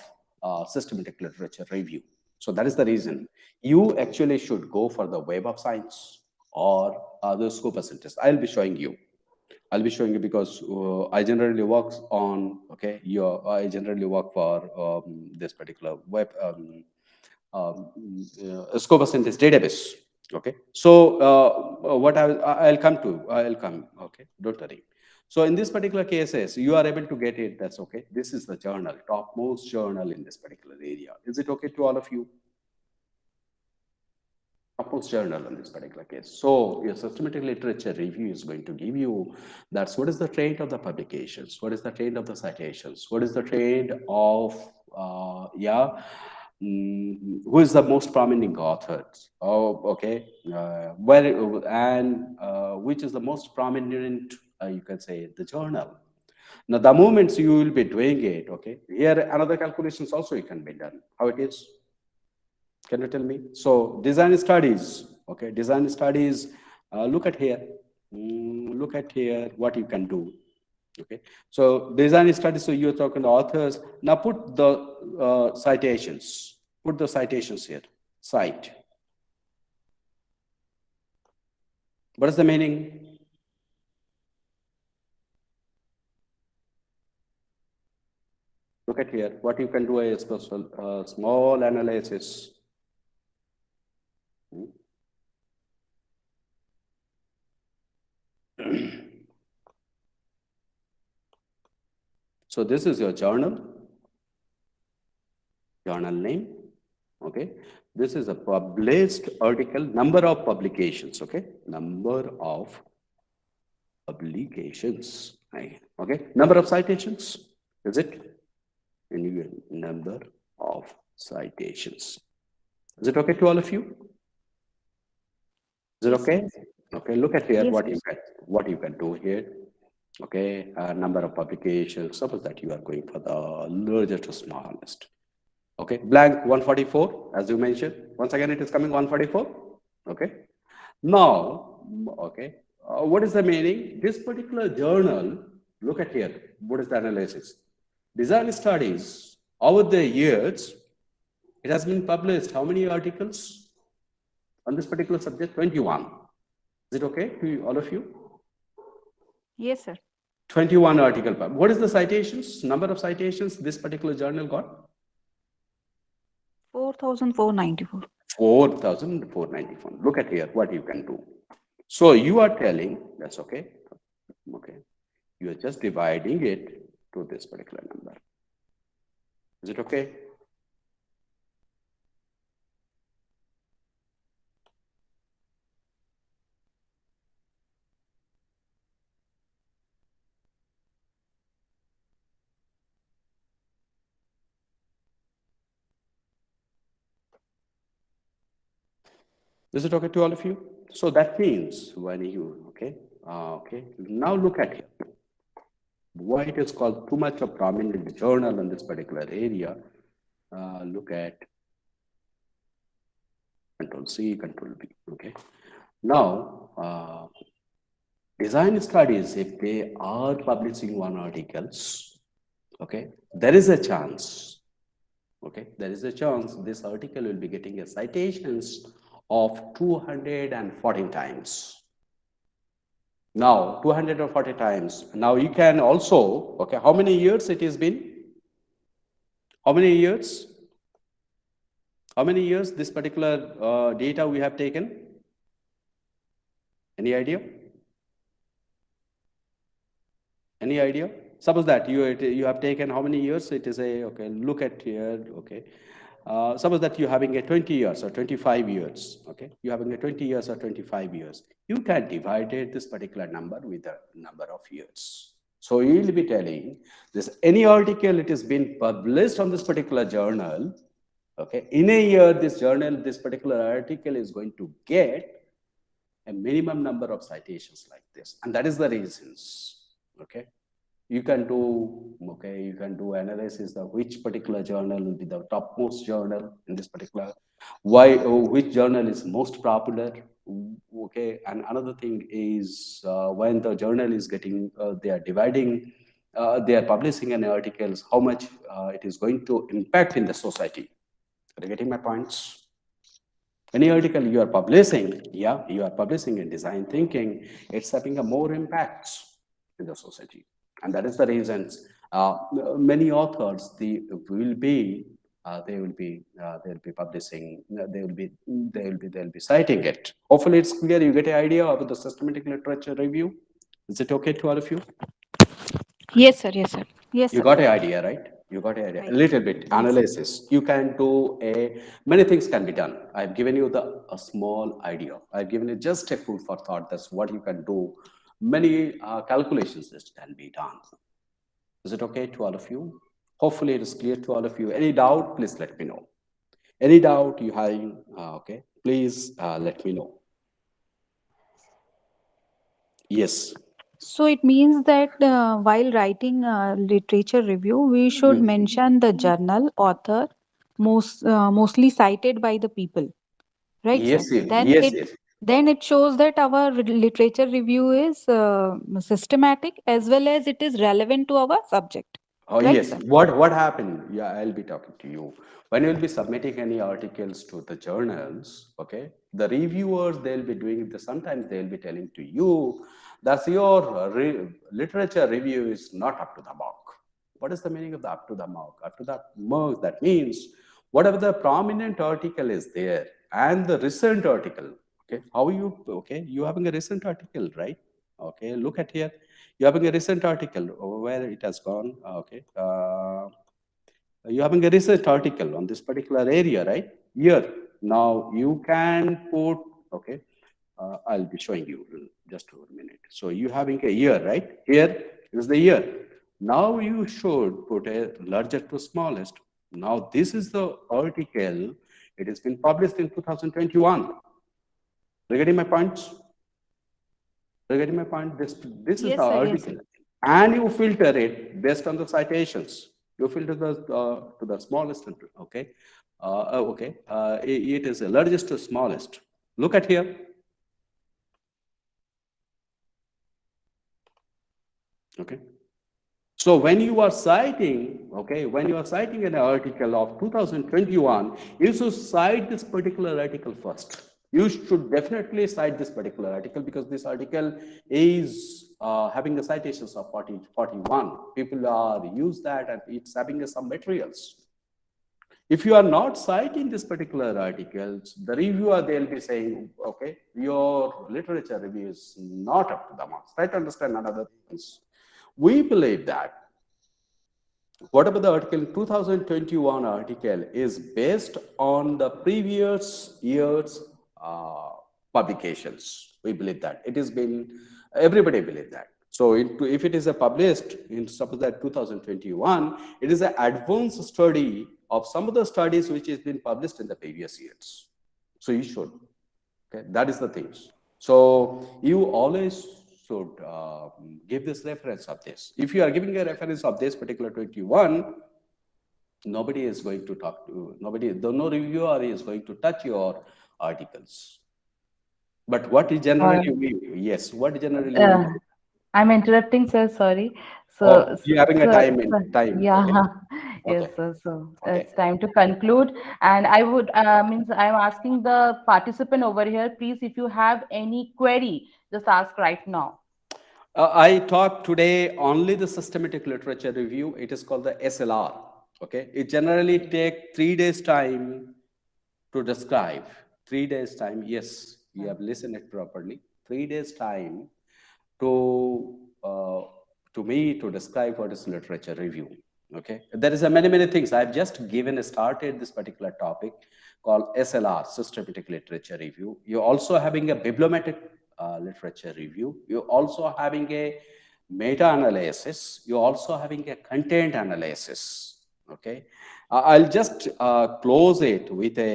systematic literature review. So that is the reason. You actually should go for the Web of Science or the Scopus Synthesis. I'll be showing you. I'll be showing you because I generally work on, okay, I generally work for this particular web Scopus Synthesis database. Okay, so what I'll come. Okay, don't worry. So in this particular cases, you are able to get it. That's okay. This is the journal, topmost journal in this particular area. Is it okay to all of you? Topmost journal in this particular case. So your systematic literature review is going to give you that's what is the trend of the publications, what is the trend of the citations, what is the trend of who is the most prominent authors? Oh, okay, which is the most prominent? You can say the journal. Now, the moments you will be doing it, okay. Here, another calculations also it can be done. How it is? Can you tell me? So design studies, okay, design studies, look at here, what you can do. Okay, so design studies, so you're talking the authors. Now put the citations. Put the citations here. Cite. What is the meaning? Look at here. What you can do is special small analysis. So this is your journal name. Okay, this is a published article, number of publications. Okay, number of publications. Okay, number of citations. Is it? And number of citations. Is it okay to all of you? Is it Yes, okay? yes. Okay, look at here Yes, what sir. you can do here. Okay, number of publications. Suppose that you are going for the largest to smallest. Okay, blank 144, as you mentioned. Once again, it is coming 144. Okay. Now, okay, what is the meaning? This particular journal, look at here. What is the analysis? Design studies over the years, it has been published. How many articles on this particular subject? 21. Is it okay to all of you? Yes, sir. 21 article. What is the citations? Number of citations this particular journal got? 4,494. 4,494. Look at here what you can do. So you are telling, that's okay. Okay. You are just dividing it to this particular number. Is it okay? Is it okay to all of you? So that means when you, okay, okay. Now look at it. Why it is called too much of prominent journal in this particular area. Look at Control C, Control B. Okay. Now, design studies, if they are publishing one articles, okay, there is a chance. Okay, there is a chance this article will be getting a citations of 214 times. Now, 240 times. Now you can also, okay, how many years it has been? How many years? How many years this particular data we have taken? Any idea? Any idea? Suppose that you have taken how many years? It is a, okay, look at here, okay. Suppose that you're having a 20 years or 25 years, okay? You're having a 20 years or 25 years. You can divide this particular number with the number of years. So you will be telling this, any article it has been published on this particular journal, okay? In a year, this journal, this particular article is going to get a minimum number of citations like this. And that is the reasons, okay? You can do, okay, you can do analysis of which particular journal will be the topmost journal in this particular, why, which journal is most popular, okay. And another thing is when the journal is getting, they are dividing, they are publishing an articles, how much it is going to impact in the society. Are you getting my points? Any article you are publishing, yeah, you are publishing in design thinking, it's having a more impacts in the society. And that is the reasons many authors will be they'll be publishing, they'll be citing it. Hopefully it's clear, you get an idea about the systematic literature review. Is it okay to all of you? Yes, sir. Yes, sir. Yes, You sir. got an idea, right? You got an idea. A Right. little bit Yes. analysis. You can do many things can be done. I've given you a small idea. I've given you just a food for thought. That's what you can do. Many calculations that can be done. Is it okay to all of you? Hopefully it is clear to all of you. Any doubt, please let me know. Any doubt you have, okay, please let me know. Yes. So it means that while writing literature review, we should mention the journal, author, mostly cited by the people, right, sir? Yes, yes, Then yes, it yes. Then it shows that our literature review is systematic as well as it is relevant to our subject. Oh, Right, yes. sir? What happened? Yeah, I'll be talking to you. When you'll be submitting any articles to the journals, okay, the reviewers, they'll be doing the, sometimes they'll be telling to you that your literature review is not up to the mark. What is the meaning of the up to the mark? Up to the mark, that means whatever the prominent article is there and the recent article, okay, how you, okay, you having a recent article, right? Okay, look at here. You having a recent article where it has gone. Okay. You having a research article on this particular area, right? Here. Now you can put, okay, I'll be showing you just for a minute. So you having a year, right? Here is the year. Now you should put a larger to smallest. Now this is the article. It has been published in 2021. Regarding my points? Regarding my point, this is the Yes, sir. Yes, article, sir. and you filter it based on the citations. You filter the to the smallest, okay? Okay, it is the largest to smallest. Look at here. Okay. So when you are citing, okay, when you are citing an article of 2021, you should cite this particular article first. You should definitely cite this particular article because this article is having the citations of 41. People are use that and it's having some materials. If you are not citing this particular articles, the reviewer, they'll be saying, okay, your literature review is not up to the marks. Try to understand another things. We believe that whatever the article 2021 article is based on the previous year's publications. We believe that it has been, everybody believe that. So if it is a published in suppose that 2021, it is an advanced study of some of the studies which has been published in the previous years. So you should, okay, that is the things. So you always should give this reference of this. If you are giving a reference of this particular 21, nobody is going to talk to, nobody, no reviewer is going to touch your articles. But what is generally we, yes, what generally we Uh, do? I'm interrupting, sir. Sorry. Oh, you having a So, time in time, yeah, okay, yes, okay, sir. So okay. it's time to conclude. And I would, means I'm asking the participant over here, please, if you have any query, just ask right now. I talked today only the systematic literature review. It is called the SLR. Okay, it generally take 3 days time to describe. 3 days time. Yes, you have listened it properly. 3 days time to uh, to me to describe what is literature review. Okay, there is a many things. I've just given started this particular topic called SLR, systematic literature review. You're also having a bibliometric literature review. You're also having a meta-analysis. You're also having a content analysis. Okay, I'll just close it with a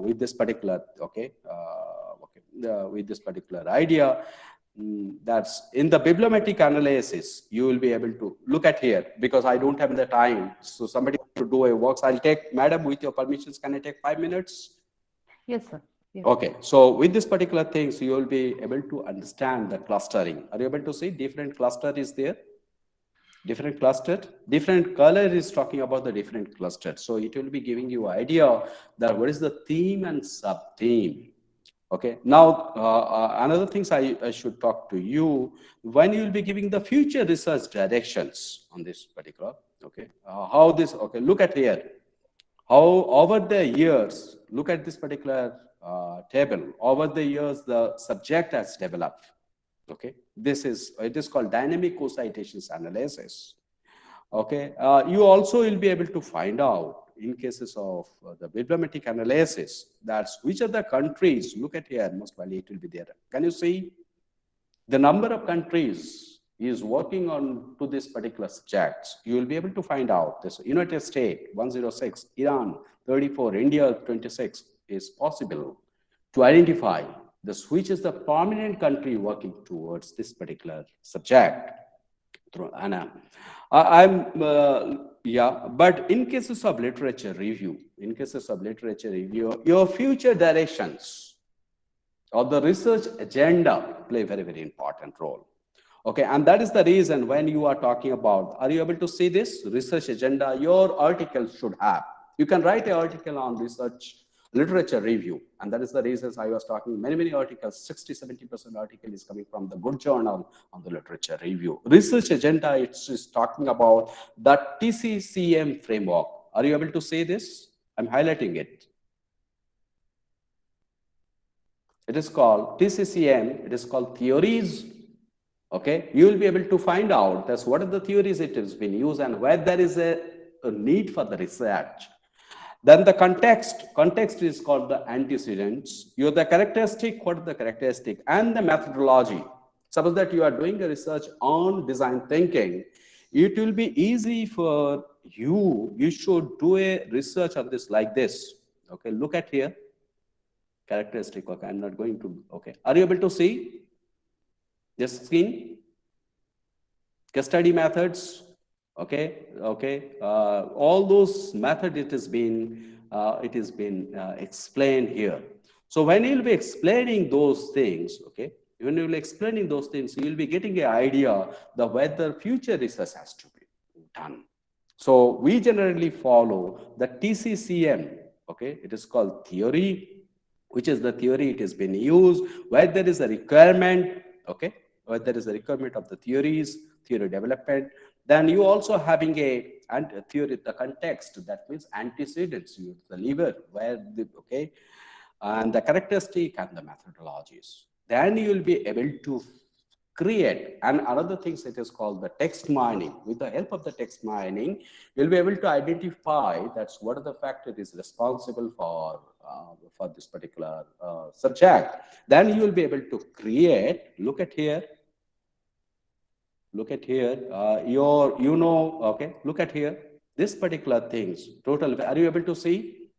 with this particular with this particular idea. That's in the bibliometric analysis, you will be able to look at here because I don't have the time. So somebody to do a works. I'll take, madam, with your permissions, can I take 5 minutes? Yes, sir. Yes. Okay, so with this particular thing, so you will be able to understand the clustering. Are you able to see different cluster is there? Different cluster, different color is talking about the different cluster. So it will be giving you idea that what is the theme and sub-theme. Okay, now another things I should talk to you when you will be giving the future research directions on this particular, okay, how this, okay, look at here, how over the years, look at this particular table, over the years the subject has developed. Okay, this is, it is called dynamic co-citations analysis. Okay, you also will be able to find out in cases of the bibliometric analysis, that's which are the countries, look at here, most likely it will be there. Can you see the number of countries is working on to this particular subjects? You will be able to find out this United States 106, Iran 34, India 26 is possible to identify this, which is the prominent country working towards this particular subject. Anna, yeah, but in cases of literature review, your future directions, or the research agenda play a very, very important role. Okay, and that is the reason when you are talking about, are you able to see this research agenda? Your article should have. You can write an article on research literature review, and that is the reasons I was talking. Many articles, 60–70% article is coming from the good journal on the literature review. Research agenda, it's just talking about the TCCM framework. Are you able to see this? I'm highlighting it. It is called TCCM. It is called theories. Okay, you will be able to find out that's what are the theories it has been used and where there is a need for the research. Then the context is called the antecedents. You have the characteristic, what is the characteristic, and the methodology. Suppose that you are doing a research on design thinking, it will be easy for you. You should do a research on this like this. Okay, look at here. Characteristic. Okay, I'm not going to. Okay, are you able to see this screen? Case study methods. Okay, all those methods it has been explained here. So when you'll be explaining those things, okay, when you'll be explaining those things, you'll be getting an idea the whether future research has to be done. So we generally follow the TCCM. Okay, it is called theory, which is the theory it has been used where there is a requirement. Okay, where there is a requirement of the theories, theory development. Then you also having a theory, the context, that means antecedents, you the lever where the okay, and the characteristic and the methodologies. Then you will be able to create, and another thing it is called the text mining. With the help of the text mining, you'll be able to identify that's what are the factor is responsible for this particular subject. Then you will be able to create. Look at here. Okay, look at here. This particular things, total, are you able to see?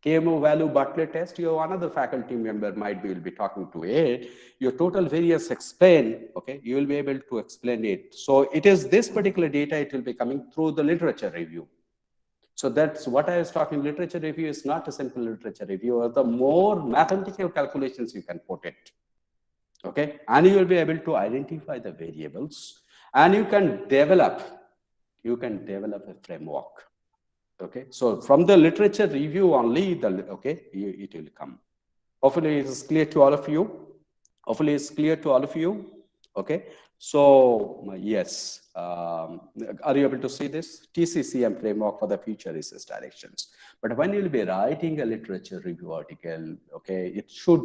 KMO value Bartlett test, your another faculty member might be will be talking to it. Your total variance explain, okay, you will be able to explain it. So it is this particular data, it will be coming through the literature review. So that's what I was talking. Literature review is not a simple literature review, or the more mathematical calculations you can put it. Okay, and you will be able to identify the variables, and you can develop a framework. Okay, so from the literature review only, it will come. Hopefully it is clear to all of you. Okay, so yes, are you able to see this TCCM framework for the future research directions? But when you'll be writing a literature review article, okay, it should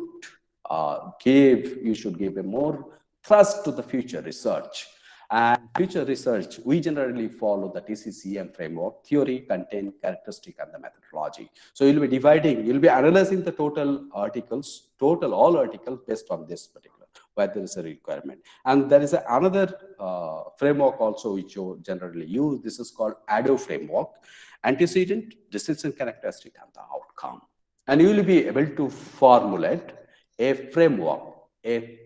you should give a more thrust to the future research. And future research, we generally follow the TCCM framework: theory, content, characteristic, and the methodology. So you'll be analyzing the all articles based on this particular, where there is a requirement. And there is another framework also which you generally use. This is called ADO framework: antecedent, decision, characteristic, and the outcome. And you will be able to formulate a framework, a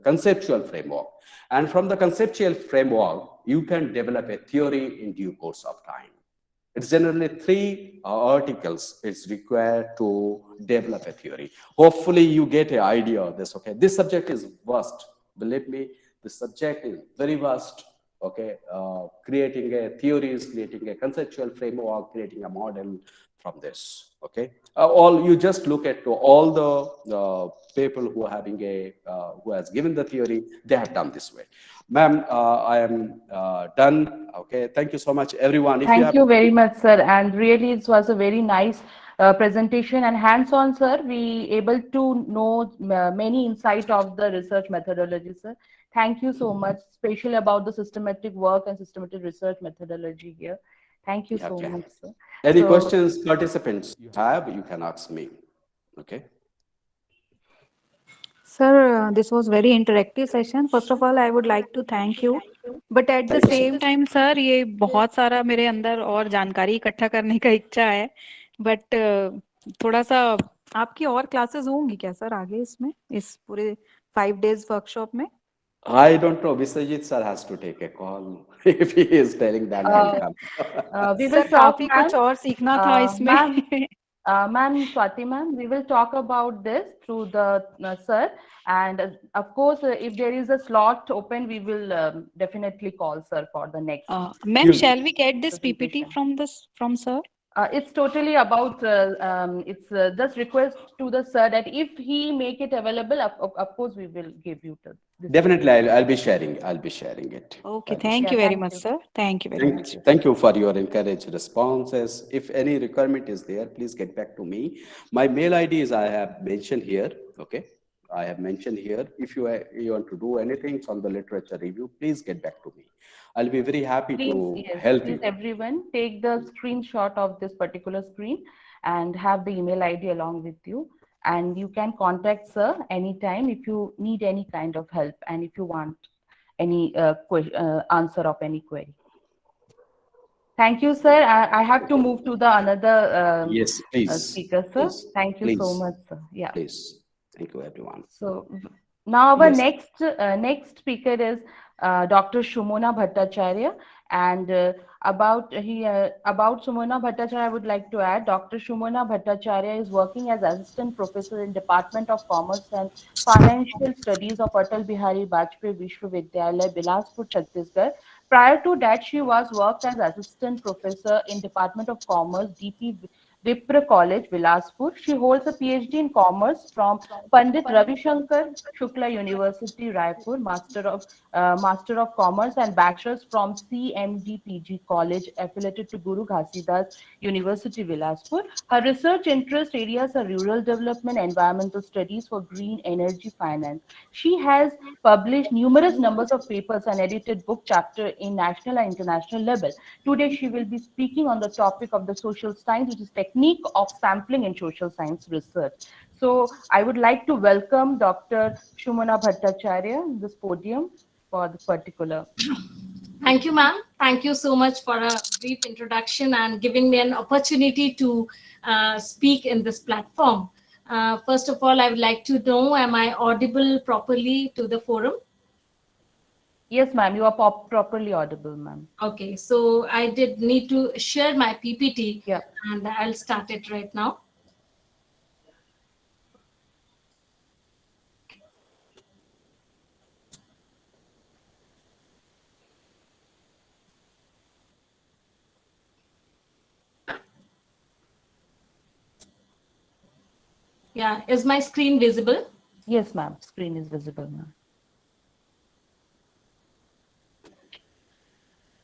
conceptual framework. And from the conceptual framework, you can develop a theory in due course of time. It's generally 3 articles it's required to develop a theory. Hopefully you get an idea of this. Okay, this subject is vast. Believe me, the subject is very vast. Okay, creating a theories, creating a conceptual framework, creating a model from this. Okay, all you just look at all the people who are having who has given the theory, they have done this way. Ma'am, I am done. Okay, thank you so much, everyone. Thank you very much, sir. And really, it was a very nice presentation and hands-on, sir. We able to know many insight of the research methodology, sir. Thank you so much, especially about the systematic work and systematic research methodology here. Thank you so much, sir. Any questions, participants, you have, you can ask me. Okay. Sir, this was very interactive session. First of all, I would like to thank you. But at the same time, sir, ये बहुत सारा मेरे अंदर और जानकारी इकट्ठा करने का इच्छा है. But थोड़ा सा आपकी और क्लासेस होंगी क्या सर आगे इसमें, इस पूरे 5 days workshop में? I don't know. Viswajit sir has to take a call if he is telling that I'll come. We will sir काफी कुछ और सीखना था इसमें. Ma'am, Swati ma'am, we will talk about this through the sir, and of course, if there is a slot open, we will definitely call sir for the next Ma'am, You, shall we get this PPT presentation. from sir? It's totally about it's just request to the sir that if he make it available, of course we will give you this definitely, presentation. I'll be sharing. I'll be sharing it. Okay, I'll be thank Yeah, you sharing. very thank much, you. sir. Thank you very much. Thank you for your encouraged responses. If any requirement is there, please get back to me. My mail ID is I have mentioned here. Okay, I have mentioned here. If you want to do anything on the literature review, please get back to me. I'll be very happy Please, to yes, help please you. everyone take the screenshot of this particular screen and have the email ID along with you. And you can contact sir anytime if you need any kind of help and if you want any answer of any query. Thank you, sir. I have to move to the another Yes, please, speaker, sir. please, Thank you so please, much, sir. Yeah. please. Thank you, everyone. So now our Yes. next speaker is Dr. Shumona Bhattacharya, and about Shumona Bhattacharya, I would like to add Dr. Shumona Bhattacharya is working as assistant professor in Department of Commerce and Financial Studies of Atal Bihari Vajpayee Vishwavidyalaya, Bilaspur, Chhattisgarh. Prior to that, she was worked as assistant professor in Department of Commerce, DP Vipra College, Bilaspur. She holds a PhD in Commerce from Pandit Ravi Shankar Shukla University, Raipur, Master of Commerce, and Bachelor's from CMDPG College, affiliated to Guru Ghasidas University, Bilaspur. Her research interest areas are rural development, environmental studies for green energy finance. She has published numerous numbers of papers and edited book chapter in national and international level. Today, she will be speaking on the topic of the social science, which is technique of sampling in social science research. So I would like to welcome Dr. Shumana Bhattacharya in this podium for the particular. Thank you, ma'am. Thank you so much for a brief introduction and giving me an opportunity to speak in this platform. First of all, I would like to know, am I audible properly to the forum? Yes, ma'am, you are properly audible, ma'am. Okay, so I did need to share my PPT, Yeah. and I'll start it right now. Yeah, is my screen visible? Yes, ma'am, screen is visible, ma'am.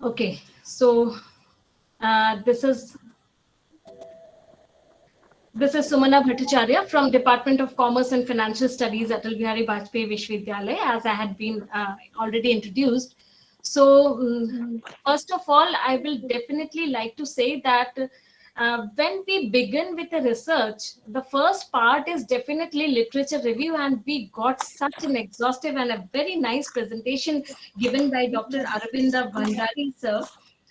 Okay, so this is Sumana Bhattacharya from Department of Commerce and Financial Studies at Atal Bihari Vajpayee Vishwavidyalaya, as I had been already introduced. So, first of all, I will definitely like to say that when we begin with a research, the first part is definitely literature review, and we got such an exhaustive and a very nice presentation given by Dr. Aravinda Bhandari, sir.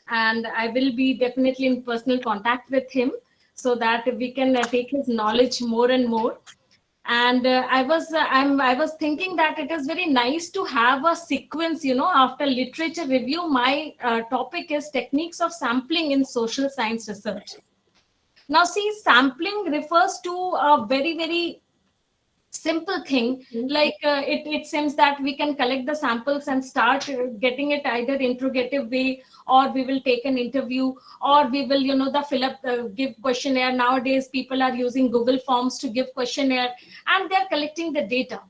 And I will be definitely in personal contact with him so that we can take his knowledge more and more. And I was thinking that it is very nice to have a sequence, after literature review. My topic is techniques of sampling in social science research. Now, see, sampling refers to a very, very simple thing. Like it seems that we can collect the samples and start getting it either interrogative way, or we will take an interview, or we will the fill up give questionnaire. Nowadays people are using Google Forms to give questionnaire, and they're collecting the data.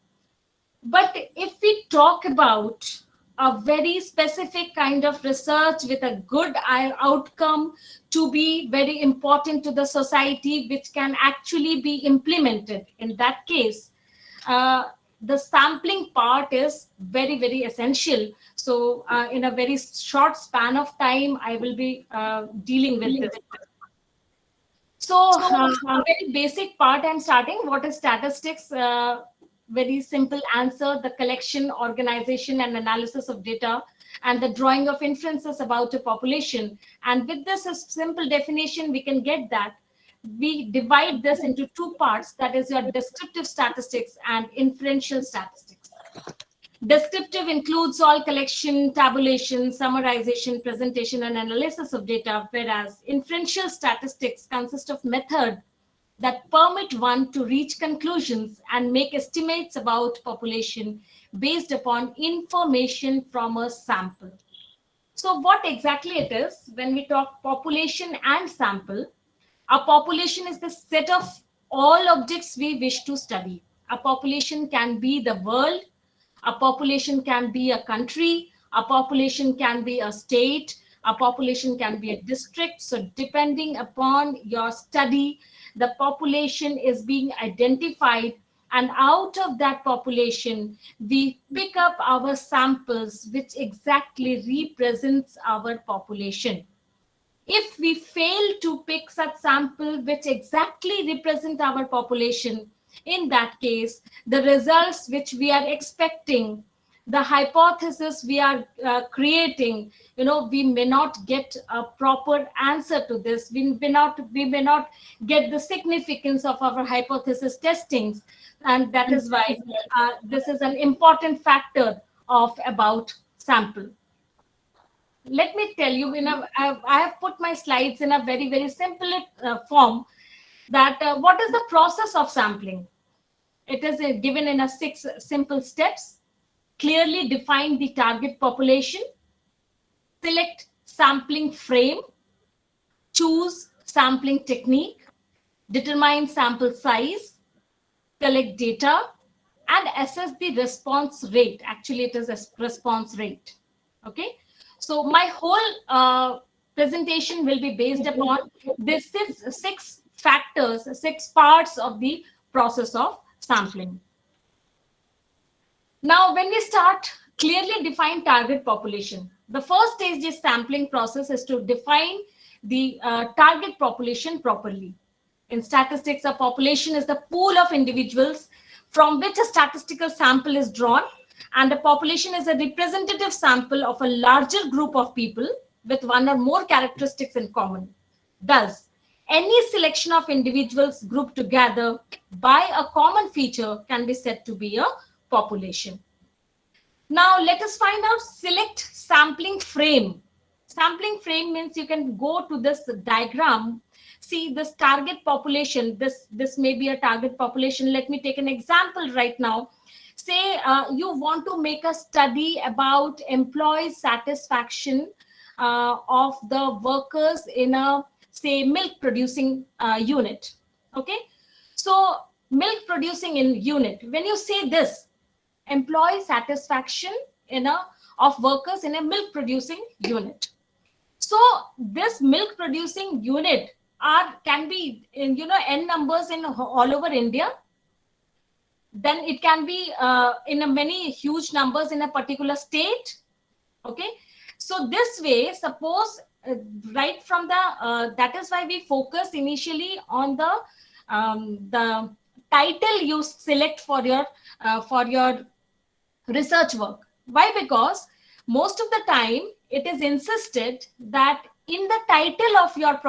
But if we talk about a very specific kind of research with a good outcome to be very important to the society, which can actually be implemented, in that case, the sampling part is very, very essential. So in a very short span of time, I will be dealing with this. So a very basic part I'm starting. What is statistics? Very simple answer: the collection, organization, and analysis of data, and the drawing of inferences about a population. And with this simple definition, we can get that we divide this into two parts, that is your descriptive statistics and inferential statistics. Descriptive includes all collection, tabulation, summarization, presentation, and analysis of data, whereas inferential statistics consist of method that permit one to reach conclusions and make estimates about population based upon information from a sample. So what exactly it is when we talk population and sample? A population is the set of all objects we wish to study. A population can be the world, a population can be a country, a population can be a state, a population can be a district. So depending upon your study, the population is being identified, and out of that population we pick up our samples which exactly represents our population. If we fail to pick such sample which exactly represent our population, in that case, the results which we are expecting, the hypothesis we are creating, we may not get a proper answer to this. We may not get the significance of our hypothesis testings, and that is why this is an important factor of about sample. Let me tell you, I have put my slides in a very, very simple form, that what is the process of sampling? It is given in 6 simple steps. Clearly define the target population, select sampling frame, choose sampling technique, determine sample size, collect data, and assess the response rate. Actually, it is a response rate. Okay. So my whole presentation will be based upon these 6 factors, 6 parts of the process of sampling. Now, when we start, clearly define target population. The first stage is sampling process is to define the target population properly. In statistics, a population is the pool of individuals from which a statistical sample is drawn, and a population is a representative sample of a larger group of people with one or more characteristics in common. Thus, any selection of individuals grouped together by a common feature can be said to be a population. Now, let us find out select sampling frame. Sampling frame means you can go to this diagram. See this target population. This may be a target population. Let me take an example right now. Say you want to make a study about employee satisfaction of the workers in a, say, milk producing unit. Okay, so milk producing unit, when you say this, employee satisfaction of workers in a milk producing unit. So this milk producing unit can be in n numbers in all over India. Then it can be in a many huge numbers in a particular state. Okay, so this way, suppose right from the that is why we focus initially on the title you select for your research work. Why? Because most of the time it is insisted that in the title of your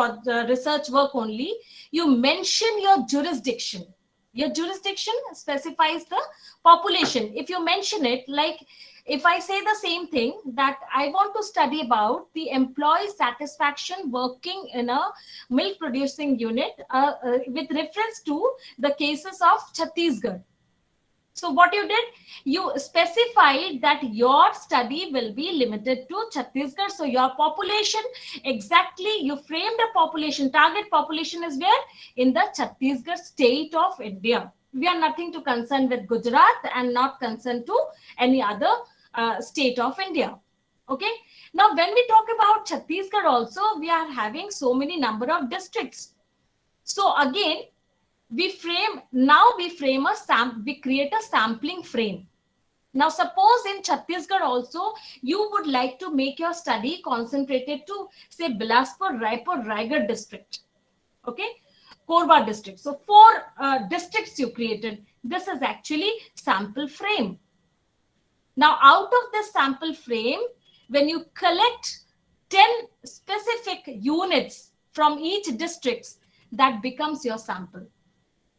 research work only you mention your jurisdiction. Your jurisdiction specifies the population. If you mention it, like if I say the same thing, that I want to study about the employee satisfaction working in a milk producing unit with reference to the cases of Chhattisgarh. So what you did, you specified that your study will be limited to Chhattisgarh. So your population, exactly, you framed a population, target population is where? In the Chhattisgarh state of India. We are nothing to concern with Gujarat and not concerned to any other state of India. Okay. Now, when we talk about Chhattisgarh also, we are having so many number of districts. So again, we create a sampling frame. Now, suppose in Chhattisgarh also, you would like to make your study concentrated to, say, Bilaspur, Raipur, Raigad district. Okay, Korba district. So 4 districts you created. This is actually sample frame. Now, out of this sample frame, when you collect 10 specific units from each district, that becomes your sample.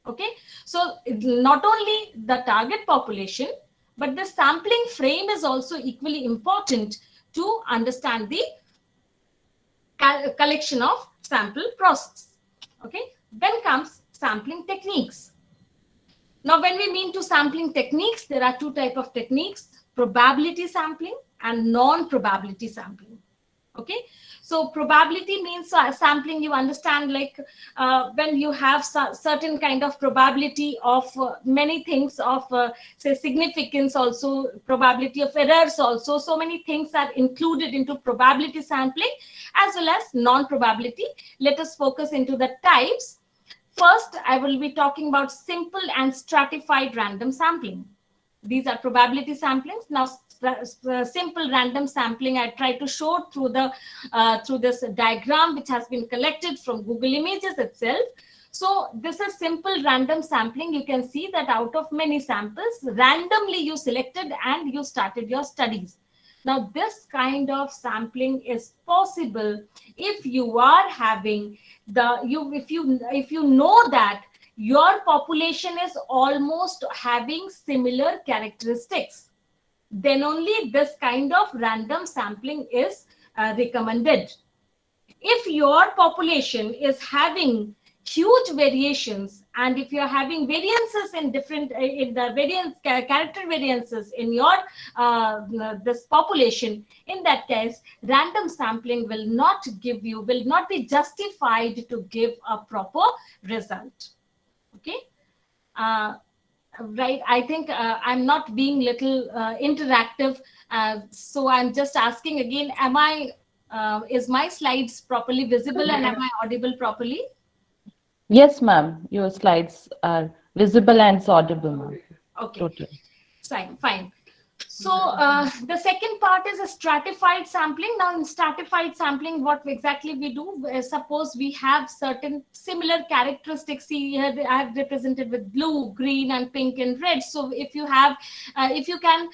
Okay, so not only the target population, but the sampling frame is also equally important to understand the collection of sample process. Okay, then comes sampling techniques. Now, when we mean to sampling techniques, there are two types of techniques: probability sampling and non-probability sampling. Okay, so probability means sampling, you understand, like when you have certain kind of probability of many things, of say significance, also probability of errors, also so many things are included into probability sampling, as well as non-probability. Let us focus into the types. First, I will be talking about simple and stratified random sampling. These are probability samplings. Now, simple random sampling, I try to show through this diagram, which has been collected from Google Images itself. So this is simple random sampling. You can see that out of many samples, randomly you selected and you started your studies. Now, this kind of sampling is possible if you are having if you know that your population is almost having similar characteristics, then only this kind of random sampling is recommended. If your population is having huge variations, and if you're having variances in different character variances in your this population, in that case random sampling will not be justified to give a proper result. Okay, right, I think I'm not being little interactive, so I'm just asking again, is my slides properly visible and am I audible properly? Yes, ma'am. Your slides are visible and audible, ma'am. Okay. Totally. Fine. So the second part is a stratified sampling. Now, in stratified sampling, what exactly we do? Suppose we have certain similar characteristics. See here, I have represented with blue, green, and pink and red. So if you have, if you can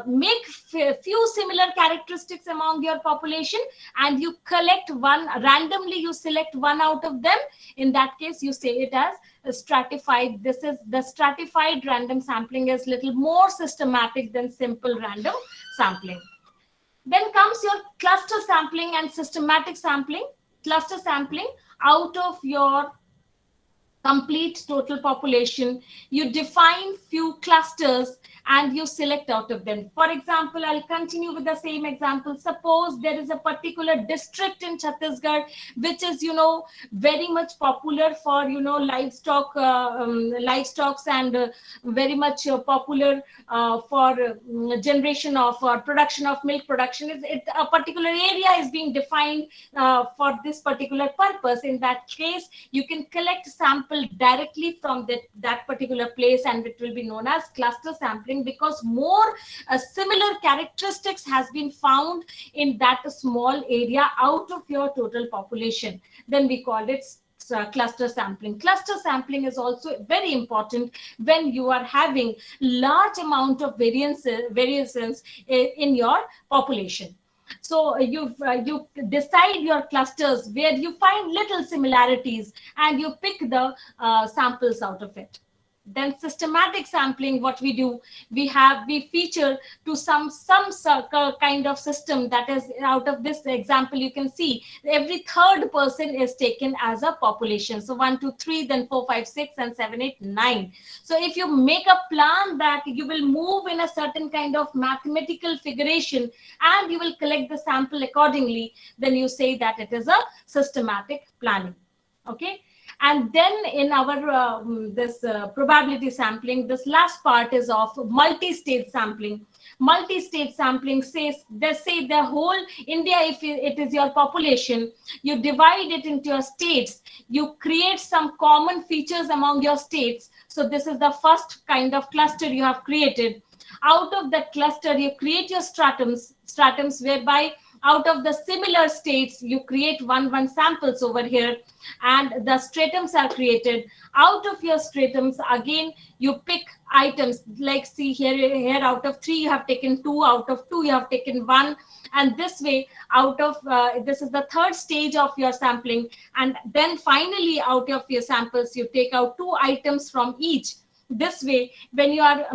make few similar characteristics among your population, and you collect one randomly, you select one out of them. In that case, you say it as stratified. This is the stratified random sampling is little more systematic than simple random sampling. Then comes your cluster sampling and systematic sampling. Cluster sampling, out of your complete total population, you define few clusters and you select out of them. For example, I'll continue with the same example. Suppose there is a particular district in Chhattisgarh which is, very much popular for, livestock, livestocks, and very much popular for generation of production of milk production. A particular area is being defined for this particular purpose. In that case, you can collect sample directly from that particular place, and it will be known as cluster sampling, because more similar characteristics has been found in that small area out of your total population. Then we call it cluster sampling. Cluster sampling is also very important when you are having large amount of variations in your population. So you decide your clusters where you find little similarities, and you pick the samples out of it. Then systematic sampling, what we do, we feature to some kind of system. That is, out of this example, you can see every third person is taken as a population. So 1, 2, 3, then 4, 5, 6, and 7, 8, 9. So if you make a plan that you will move in a certain kind of mathematical figuration and you will collect the sample accordingly, then you say that it is a systematic planning. Okay. And then in our this probability sampling, this last part is of multi-stage sampling. Multi-stage sampling says, they say the whole India, if it is your population, you divide it into your states, you create some common features among your states. So this is the first kind of cluster you have created. Out of that cluster, you create your stratums whereby out of the similar states, you create one samples over here, and the stratums are created. Out of your stratums, again, you pick items, like see here out of 3, you have taken 2, out of 2, you have taken 1. And this way, out of, this is the third stage of your sampling. And then finally, out of your samples, you take out 2 items from each. This way, when you are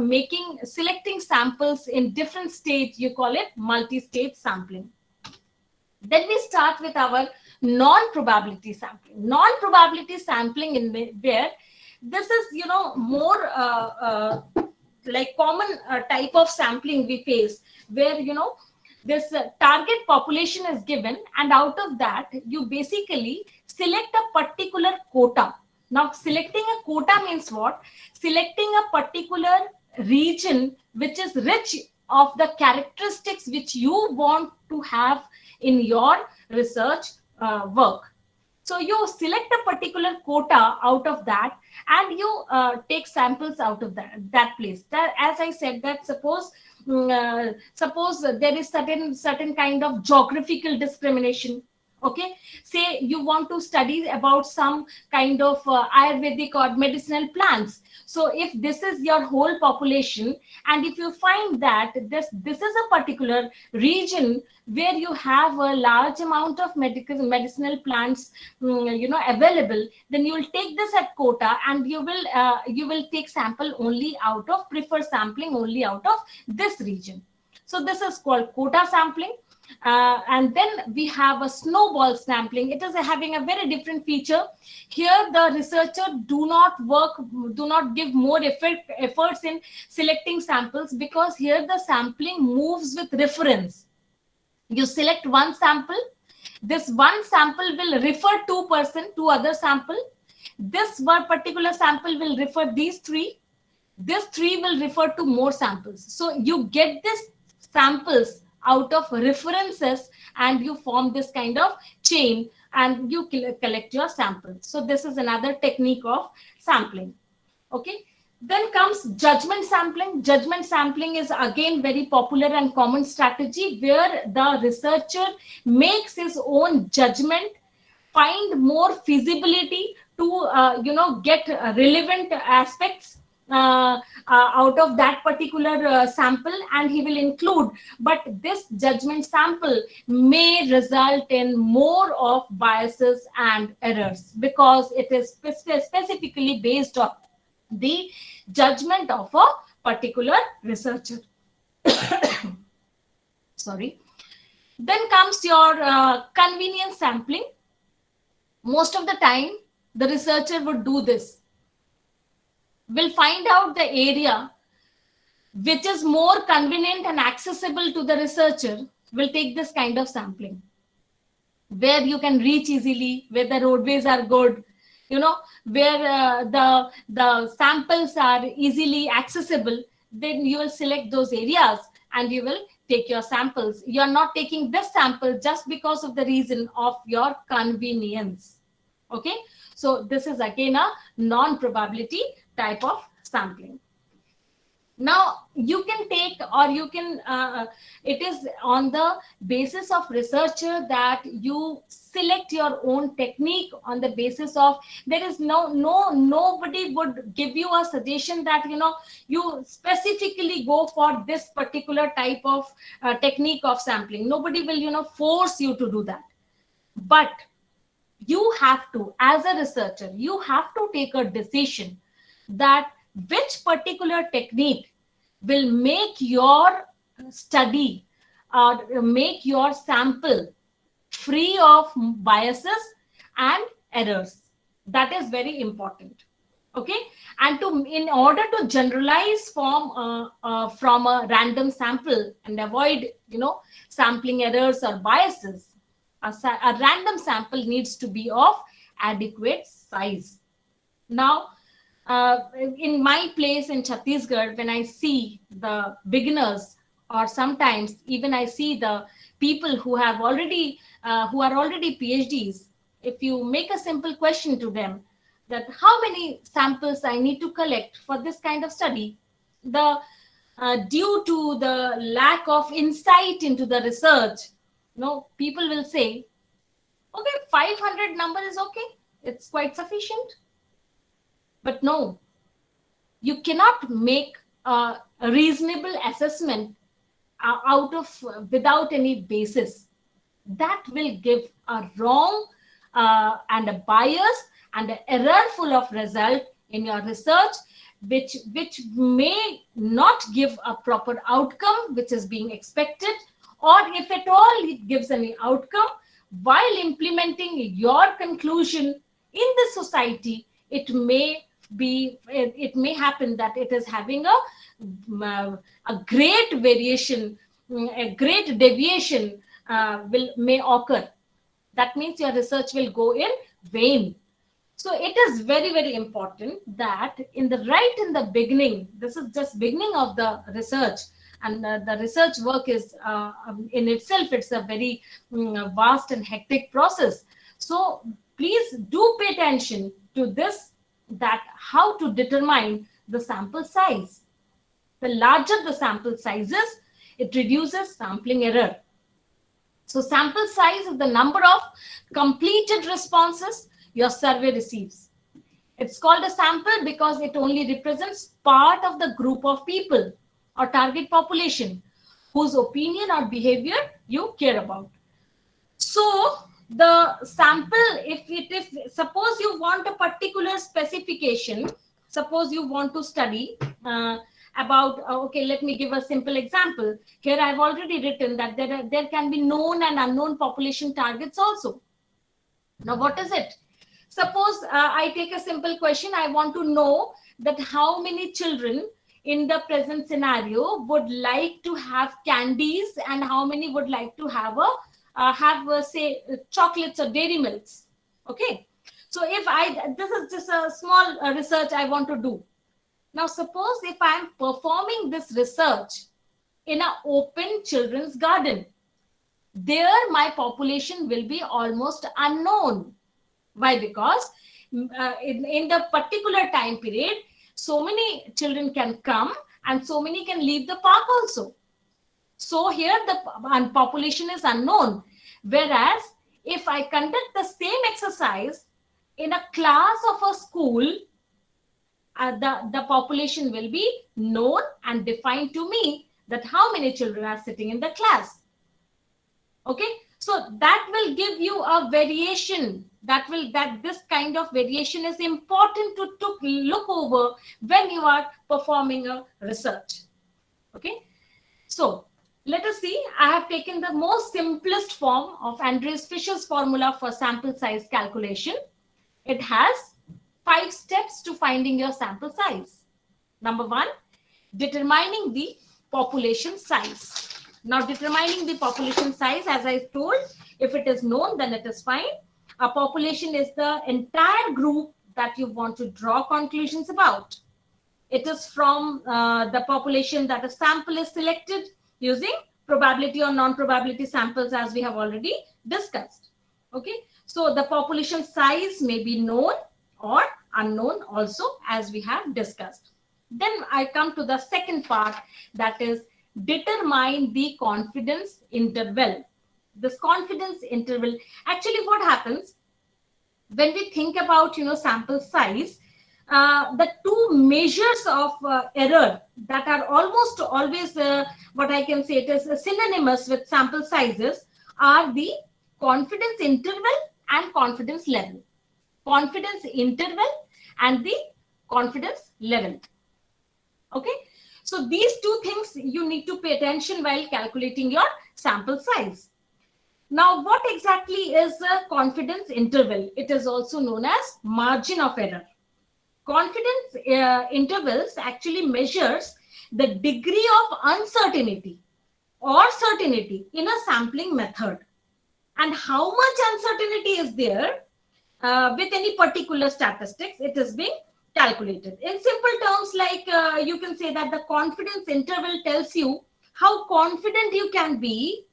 selecting samples in different states, you call it multi-stage sampling. Then we start with our non-probability sampling. Non-probability sampling in where this is, more like common type of sampling we face, where, this target population is given, and out of that you basically select a particular quota. Now, selecting a quota means what? Selecting a particular region which is rich of the characteristics which you want to have in your research work. So you select a particular quota out of that, and you take samples out of that place. That, as I said, that suppose there is certain kind of geographical discrimination. Okay, say you want to study about some kind of Ayurvedic or medicinal plants. So if this is your whole population, and if you find that this is a particular region where you have a large amount of medicinal plants available, then you will take this at quota, and you will take sample only out of, prefer sampling only out of this region. So this is called quota sampling. And then we have a snowball sampling. It is having a very different feature. Here the researcher do not give more efforts in selecting samples, because here the sampling moves with reference. You select one sample, this one sample will refer to other sample, this one particular sample will refer these three, this three will refer to more samples. So you get this samples out of references, and you form this kind of chain, and you collect your samples. So this is another technique of sampling. Okay, then comes judgment sampling. Judgment sampling is again very popular and common strategy, where the researcher makes his own judgment, find more feasibility to get relevant aspects out of that particular sample, and he will include. But this judgment sample may result in more of biases and errors, because it is specifically based on the judgment of a particular researcher. Sorry. Then comes your convenience sampling. Most of the time the researcher would do this, will find out the area which is more convenient and accessible to the researcher, will take this kind of sampling, where you can reach easily, where the roadways are good, where the samples are easily accessible. Then you will select those areas and you will take your samples. You are not taking this sample just because of the reason of your convenience. Okay, so this is again a non-probability type of sampling. Now you can take, or you can it is on the basis of researcher that you select your own technique, on the basis of, there is nobody would give you a suggestion that you specifically go for this particular type of technique of sampling. Nobody will force you to do that. But you have to, as a researcher, you have to take a decision that which particular technique will make your study or make your sample free of biases and errors. That is very important. Okay, and in order to generalize from a random sample and avoid sampling errors or biases, a random sample needs to be of adequate size. Now, in my place in Chhattisgarh, when I see the beginners, or sometimes even I see the people who are already PhDs, if you make a simple question to them that how many samples I need to collect for this kind of study, due to the lack of insight into the research, people will say, okay, 500 number is okay, it's quite sufficient. But no, you cannot make a reasonable assessment without any basis. That will give a wrong and a bias and an errorful of result in your research, which may not give a proper outcome which is being expected, or if at all it gives any outcome, while implementing your conclusion in the society, it may happen that it is having a great variation, a great deviation may occur. That means your research will go in vain. So it is very, very important that in the beginning, this is just beginning of the research, and the research work is in itself, it's a very vast and hectic process. So please do pay attention to this, that how to determine the sample size. The larger the sample sizes, it reduces sampling error. So sample size is the number of completed responses your survey receives. It's called a sample because it only represents part of the group of people or target population whose opinion or behavior you care about. So the sample, if suppose you want a particular specification, suppose you want to study about, okay, let me give a simple example. Here I've already written that there can be known and unknown population targets also. Now what is it? Suppose I take a simple question. I want to know that how many children in the present scenario would like to have candies and how many would like to have say chocolates or dairy milks. Okay, so if this is just a small research I want to do. Now suppose if I am performing this research in an open children's garden, there my population will be almost unknown. Why? Because in the particular time period, so many children can come and so many can leave the park also. So here the population is unknown. Whereas if I conduct the same exercise in a class of a school, the population will be known and defined to me, that how many children are sitting in the class. Okay, so that will give you a variation. That this kind of variation is important to look over when you are performing a research. Okay, so let us see. I have taken the most simplest form of Andreas Fisher's formula for sample size calculation. It has 5 steps to finding your sample size. Number 1, determining the population size. Now, determining the population size, as I told, if it is known, then it is fine. A population is the entire group that you want to draw conclusions about. It is from the population that a sample is selected using probability or non-probability samples, as we have already discussed. Okay, so the population size may be known or unknown also, as we have discussed. Then I come to the second part, that is determine the confidence interval. This confidence interval, actually what happens when we think about sample size, the 2 measures of error that are almost always what I can say it is synonymous with sample sizes are the confidence interval and confidence level. Confidence interval and the confidence level. Okay, so these 2 things you need to pay attention while calculating your sample size. Now, what exactly is a confidence interval? It is also known as margin of error. Confidence intervals actually measures the degree of uncertainty or certainty in a sampling method, and how much uncertainty is there with any particular statistics. It is being calculated. In simple terms, like you can say that the confidence interval tells you how confident you can be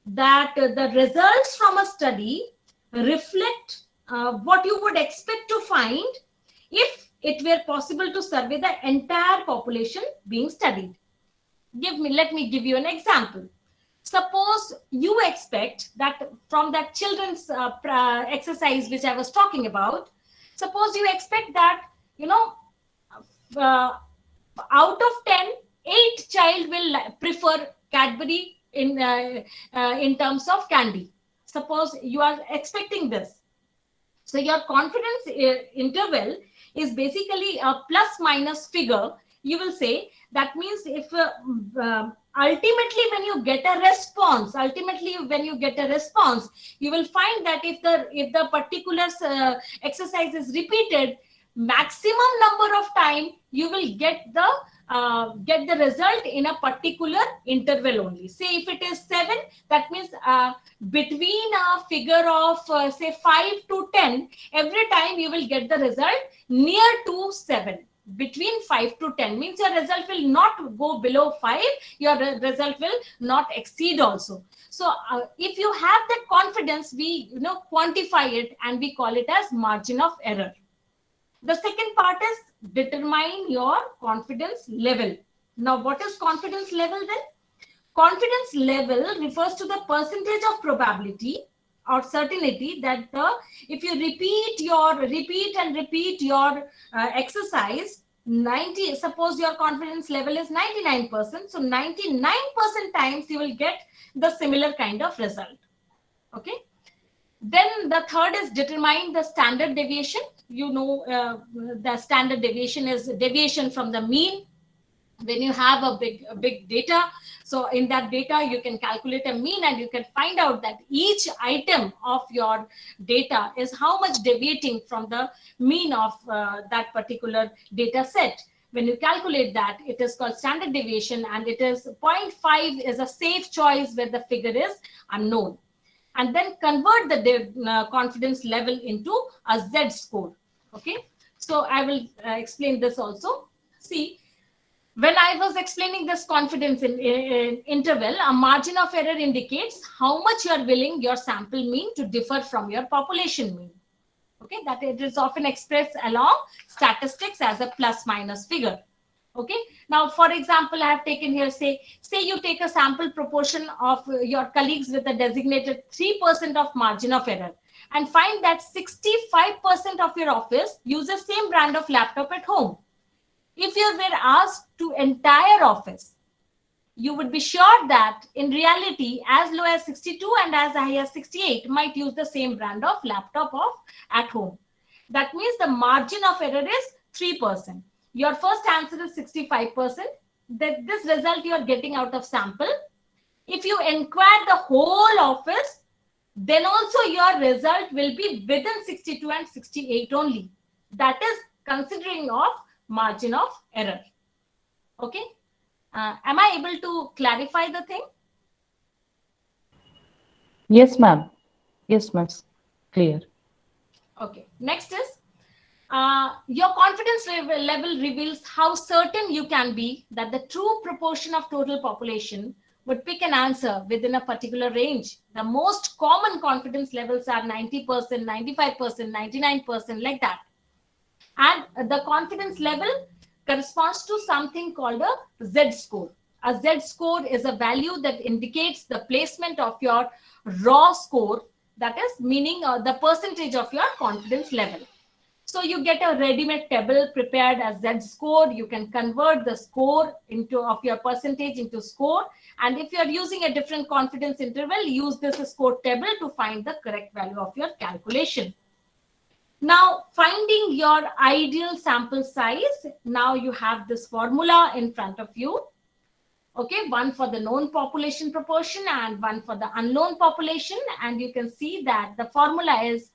that the results from a study reflect what you would expect to find if it were possible to survey the entire population being studied. Let me give you an example. Suppose you expect that from that children's exercise which I was talking about, suppose you expect that out of 10, 8 child will prefer Cadbury in terms of candy. Suppose you are expecting this. So your confidence interval is basically a plus minus figure you will say that means if ultimately when you get a response, you will find that if the particular exercise is repeated maximum number of time, you will get the result in a particular interval only. Say if it is 7, that means between a figure of say 5 to 10, every time you will get the result near to 7. Between 5 to 10 means your result will not go below 5, your result will not exceed also. So if you have that confidence, we quantify it and we call it as margin of error. The second part is determine your confidence level. Now, what is confidence level then? Confidence level refers to the percentage of probability or certainty that if you repeat your exercise 90, suppose your confidence level is 99%, so 99% times you will get the similar kind of result. Okay. Then the third is determine the standard deviation. The standard deviation is deviation from the mean. When you have a big data, so in that data you can calculate a mean and you can find out that each item of your data is how much deviating from the mean of that particular data set. When you calculate that, it is called standard deviation, and it is 0.5 is a safe choice where the figure is unknown. And then convert the confidence level into a Z score. Okay, so I will explain this also. See, when I was explaining this confidence in interval, a margin of error indicates how much you are willing your sample mean to differ from your population mean. Okay, that it is often expressed along statistics as a plus minus figure. Okay, now for example, I have taken here, say you take a sample proportion of your colleagues with a designated 3% of margin of error and find that 65% of your office uses same brand of laptop at home. If you were asked to entire office, you would be sure that in reality as low as 62 and as high as 68 might use the same brand of laptop at home. That means the margin of error is 3%. Your first answer is 65%. That this result you are getting out of sample. If you inquire the whole office, then also your result will be within 62 and 68 only. That is considering of margin of error. Okay. Am I able to clarify the thing? Yes, ma'am. Yes, ma'am. Clear. Okay. Next is your confidence level reveals how certain you can be that the true proportion of total population would pick an answer within a particular range. The most common confidence levels are 90%, 95%, 99%, like that. And the confidence level corresponds to something called a Z score. A Z score is a value that indicates the placement of your raw score, that is meaning the percentage of your confidence level. So you get a ready-made table prepared as Z score. You can convert the score of your percentage into score. And if you are using a different confidence interval, use this score table to find the correct value of your calculation. Now, finding your ideal sample size. Now you have this formula in front of you. Okay, one for the known population proportion and one for the unknown population. And you can see that the formula is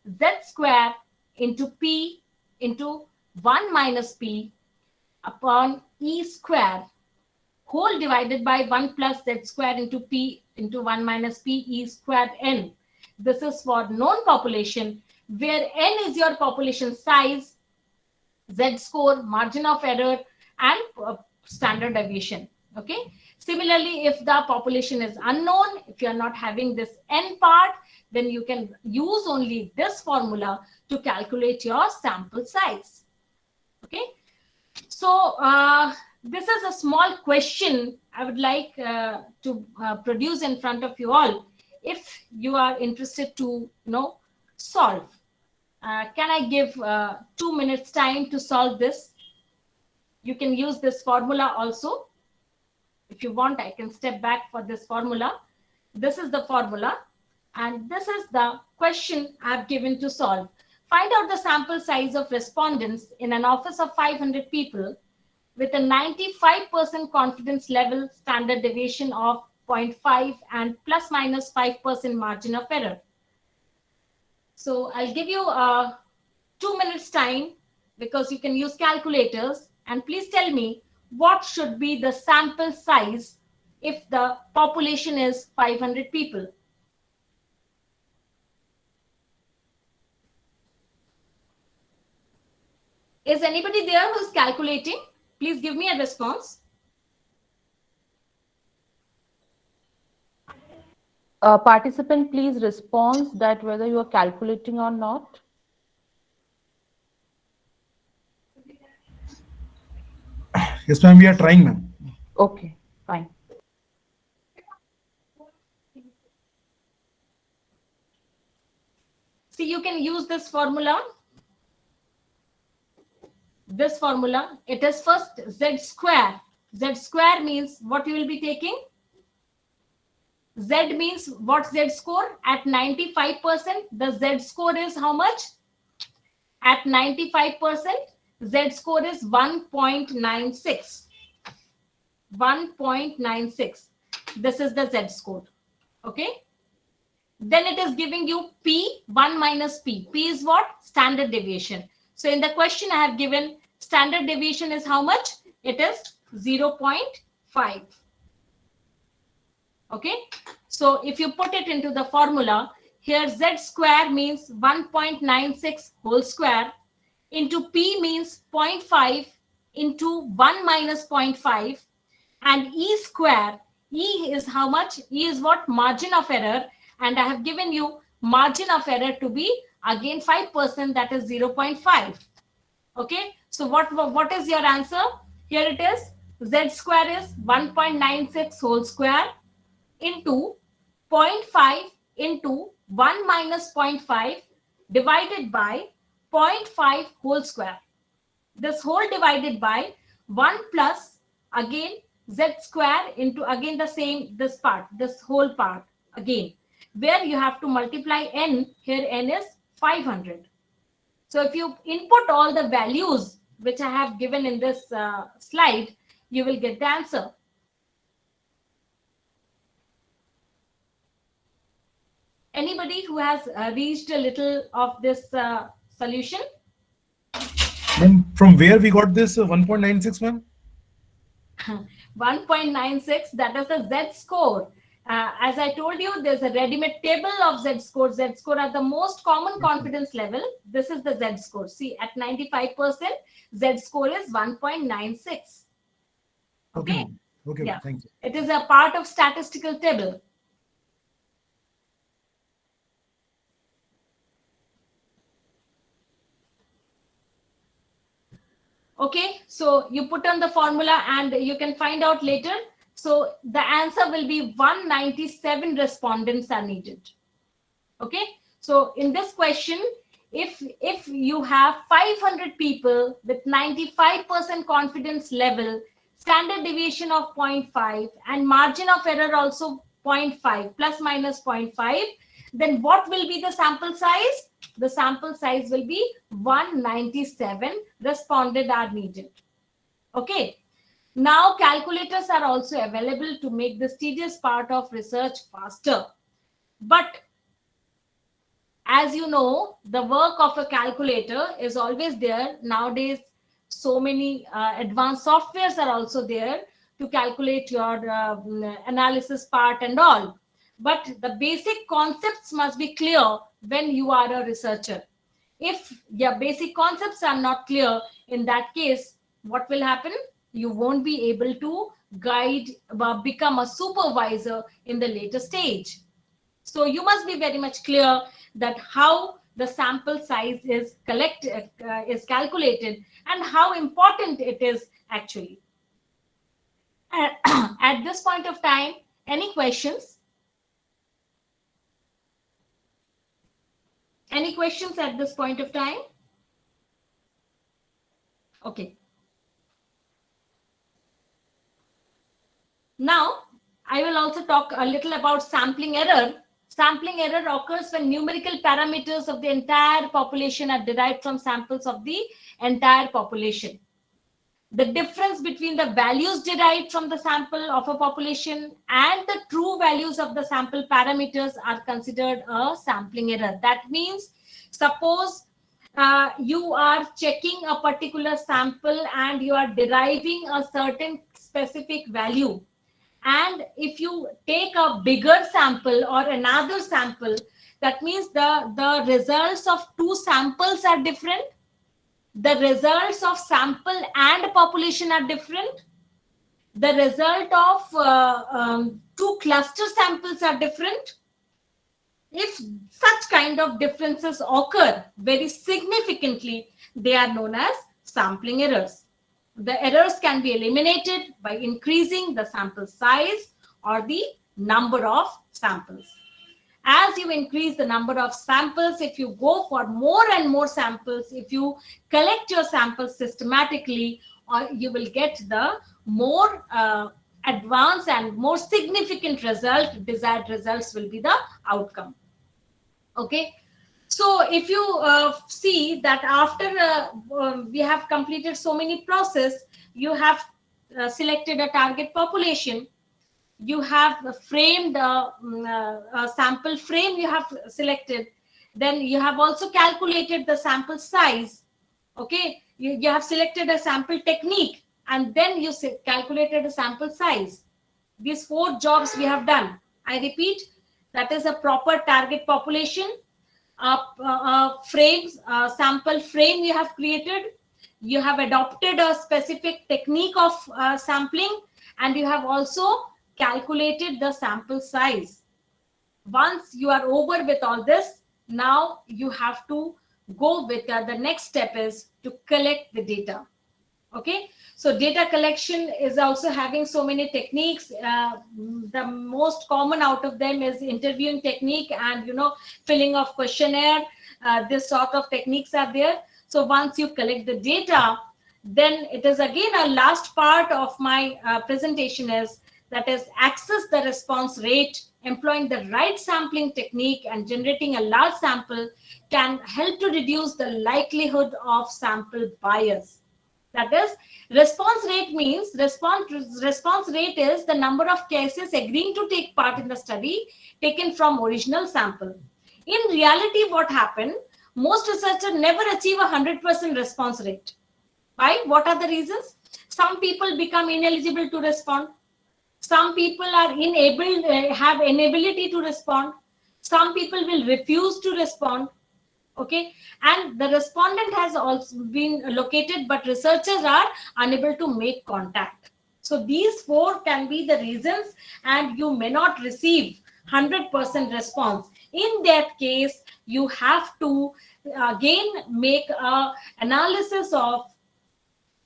Z square into P into 1 minus P upon E square whole divided by 1 plus Z square into P into 1 minus P E square N. This is for known population, where N is your population size, Z score, margin of error, and standard deviation. Okay. Similarly, if the population is unknown, if you are not having this N part, then you can use only this formula to calculate your sample size. Okay. So this is a small question I would like to produce in front of you all. If you are interested to solve, can I give 2 minutes time to solve this? You can use this formula also. If you want, I can step back for this formula. This is the formula, and this is the question I've given to solve. Find out the sample size of respondents in an office of 500 people with a 95% confidence level, standard deviation of 0.5 and plus minus 5% margin of error. So I'll give you 2 minutes time because you can use calculators, and please tell me what should be the sample size if the population is 500 people. Is anybody there who's calculating? Please give me a response. Participant, please respond that whether you are calculating or not. Yes, ma'am, we are trying, ma'am. Okay, fine. See, you can use this formula. This formula, it is first Z square. Z square means what you will be taking? Z means what Z score? At 95%, the Z score is how much? At 95%, Z score is 1.96. 1.96. This is the Z score. Okay. Then it is giving you P, 1 minus P. P is what? Standard deviation. So in the question I have given, standard deviation is how much? It is 0.5. Okay. So if you put it into the formula, here Z square means 1.96 whole square into P means 0.5 into 1 minus 0.5, and E square, E is how much? E is what? Margin of error, and I have given you margin of error to be again 5%, that is 0.5. Okay, so what is your answer? Here it is, Z square is 1.96 whole square into 0.5 into 1 minus 0.5 divided by 0.5 whole square. This whole divided by 1 plus again Z square into again the same, this part, this whole part again, where you have to multiply n. Here n is 500. So if you input all the values which I have given in this slide, you will get the answer. Anybody who has reached a little of this solution? Ma'am, from where we got this 1.96, ma'am? 1.96, that is the Z score. As I told you, there's a ready-made table of Z score. Z score are the most common confidence level. This is the Z score. See, at 95%, Z score is 1.96. Okay. Okay. Yeah. Thank you. It is a part of statistical table. Okay, so you put on the formula and you can find out later. So the answer will be 197 respondents are needed. Okay, so in this question, if you have 500 people with 95% confidence level, standard deviation of 0.5 and margin of error also 0.5 plus minus 0.5, then what will be the sample size? The sample size will be 197 responded are needed. Okay. Now calculators are also available to make this tedious part of research faster. But as you know, the work of a calculator is always there. Nowadays, so many advanced softwares are also there to calculate your analysis part and all. But the basic concepts must be clear when you are a researcher. If your basic concepts are not clear, in that case, what will happen? You won't be able to guide, become a supervisor in the later stage. So you must be very much clear that how the sample size is calculated and how important it is actually. At this point of time, any questions? Any questions at this point of time? Okay. Now, I will also talk a little about sampling error. Sampling error occurs when numerical parameters of the entire population are derived from samples of the entire population. the difference between the values derived from the sample of a population and the true values of the sample parameters are considered a sampling error. That means, suppose you are checking a particular sample and you are deriving a certain specific value. And if you take a bigger sample or another sample, that means the results of two samples are different. The results of sample and population are different. The result of two cluster samples are different. If such kind of differences occur very significantly, they are known as sampling errors. The errors can be eliminated by increasing the sample size or the number of samples. As you increase the number of samples, if you go for more and more samples, if you collect your samples systematically, or you will get the more advanced and more significant result. Desired results will be the outcome. Okay. So if you see that after we have completed so many process, you have selected a target population, you have framed a sample frame you have selected, then you have also calculated the sample size. Okay, you have selected a sample technique, and then you calculated a sample size. These 4 jobs we have done. I repeat, that is a proper target population, sample frame you have created, you have adopted a specific technique of sampling, and you have also calculated the sample size. Once you are over with all this, now you have to go with the next step is to collect the data. Okay, so data collection is also having so many techniques. The most common out of them is interviewing technique and filling of questionnaire. This sort of techniques are there. So once you collect the data, then it is again a last part of my presentation is that is access the response rate. Employing the right sampling technique and generating a large sample can help to reduce the likelihood of sample bias. That is, response rate means response rate is the number of cases agreeing to take part in the study taken from original sample. In reality, what happened? Most researchers never achieve a 100% response rate. Why? What are the reasons? Some people become ineligible to respond. Some people are have inability to respond. Some people will refuse to respond. Okay, and the respondent has also been located, but researchers are unable to make contact. So these 4 can be the reasons, and you may not receive 100% response. In that case, you have to again make an analysis of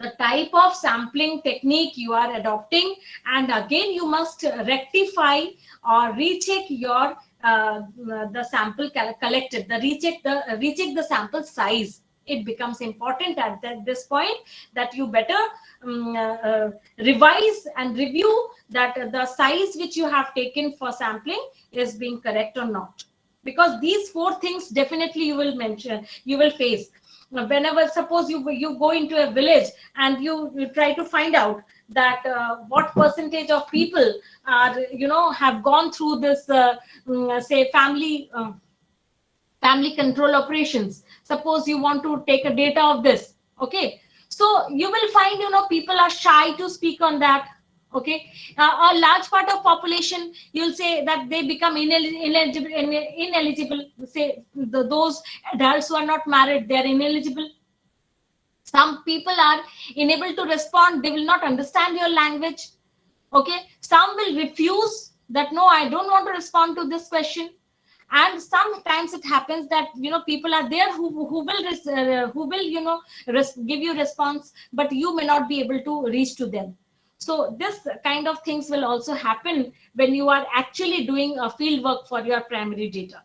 the type of sampling technique you are adopting, and again you must rectify or recheck your the sample collected, recheck the sample size. It becomes important at this point that you better revise and review that the size which you have taken for sampling is being correct or not, because these 4 things definitely you will face. Whenever, suppose you go into a village and you try to find out that what percentage of people are have gone through this say family control operations. Suppose you want to take a data of this. Okay, so you will find people are shy to speak on that. Okay, a large part of population, you'll say that they become ineligible. Say those adults who are not married, they are ineligible. Some people are unable to respond. They will not understand your language. Okay, some will refuse that, no, I don't want to respond to this question. And sometimes it happens that people are there who will give you response, but you may not be able to reach to them. So this kind of things will also happen when you are actually doing a field work for your primary data.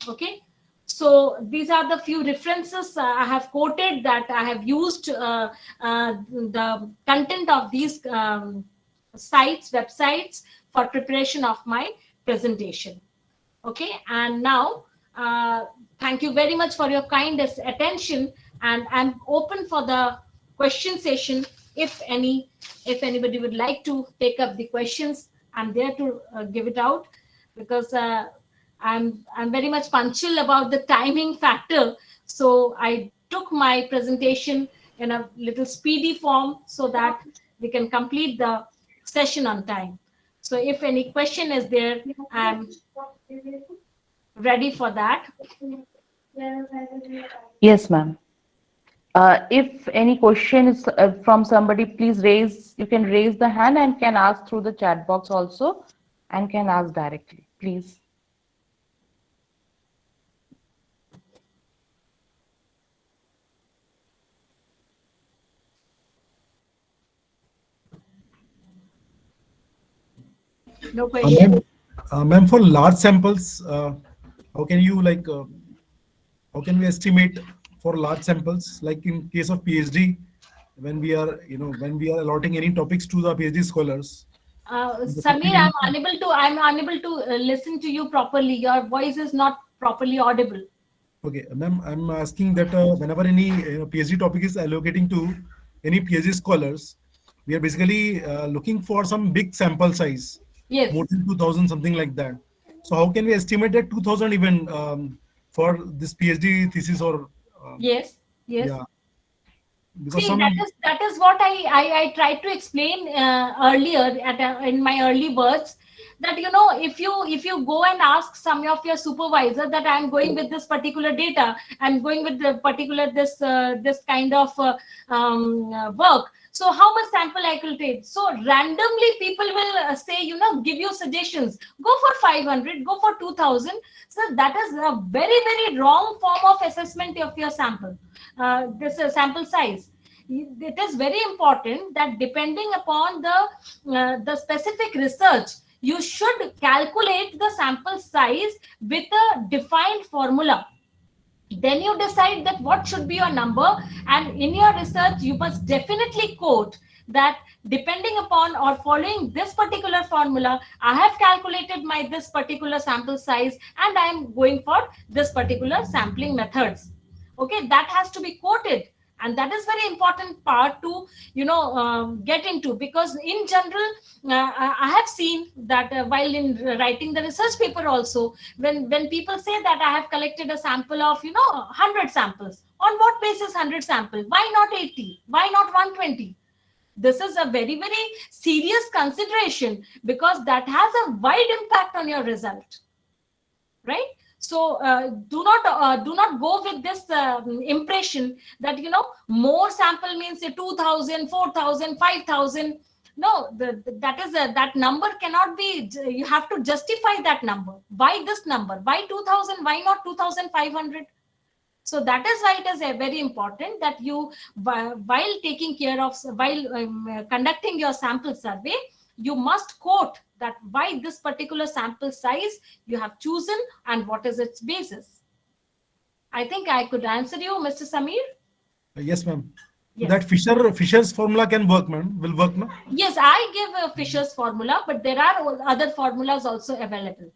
Okay, so these are the few references I have quoted, that I have used the content of these websites for preparation of my presentation. Okay, and now thank you very much for your kind attention, and I'm open for the question session. if anybody would like to take up the questions, I'm there to give it out, because I'm very much punctual about the timing factor. So I took my presentation in a little speedy form so that we can complete the session on time. So if any question is there, I'm ready for that. Yes, ma'am. If any question is from somebody, please you can raise the hand and can ask through the chat box also, and can ask directly, please. No question. Ma'am, for large samples, how can you how can we estimate for large samples, like in case of PhD, when we are, when we are allotting any topics to the PhD scholars? Samir, I'm unable to listen to you properly. Your voice is not properly audible. Okay, ma'am, I'm asking that whenever any PhD topic is allocating to any PhD scholars, we are basically looking for some big sample size, Yes. more than 2000, something like that. So how can we estimate that 2000 even for this PhD thesis or Yes. Yes. yeah, because See, some that is what I tried to explain earlier in my early words, that if you go and ask some of your supervisor that I'm going with this particular data, I'm going with the particular this kind of work. So how much sample I will take? So randomly people will say, give you suggestions. Go for 500, go for 2000. So that is a very wrong form of assessment of your sample. This sample size. It is very important that depending upon the specific research, you should calculate the sample size with a defined formula. Then you decide that what should be your number, and in your research you must definitely quote that depending upon or following this particular formula, I have calculated my this particular sample size and I am going for this particular sampling methods. Okay, that has to be quoted, and that is very important part to get into, because in general I have seen that while in writing the research paper also, when people say that I have collected a sample of 100 samples, on what basis 100 sample, why not 80, why not 120? This is a very serious consideration, because that has a wide impact on your result, right? So do not go with this impression that more sample means 2000, 4000, 5000. No, that is that number cannot be. You have to justify that number. Why this number? Why 2000? Why not 2500? So that is why it is very important that you, while taking care of, while conducting your sample survey, you must quote that why this particular sample size you have chosen and what is its basis. I think I could answer you, Mr. Samir. yes, ma'am. Yes. That Fisher's formula can work, ma'am. Will work, no? Yes, I give a Fisher's formula, but there are other formulas also available.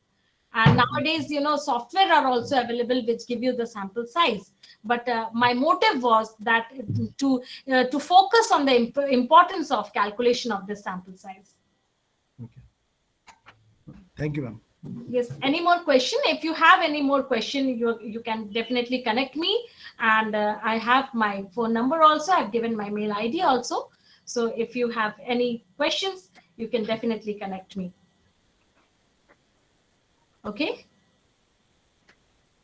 And nowadays, software are also available which give you the sample size. But my motive was that to focus on the importance of calculation of this sample size. Okay. Thank you, ma'am. Yes. Any more question? If you have any more question, you can definitely connect me. And I have my phone number also. I've given my mail ID also. So if you have any questions, you can definitely connect me. Okay.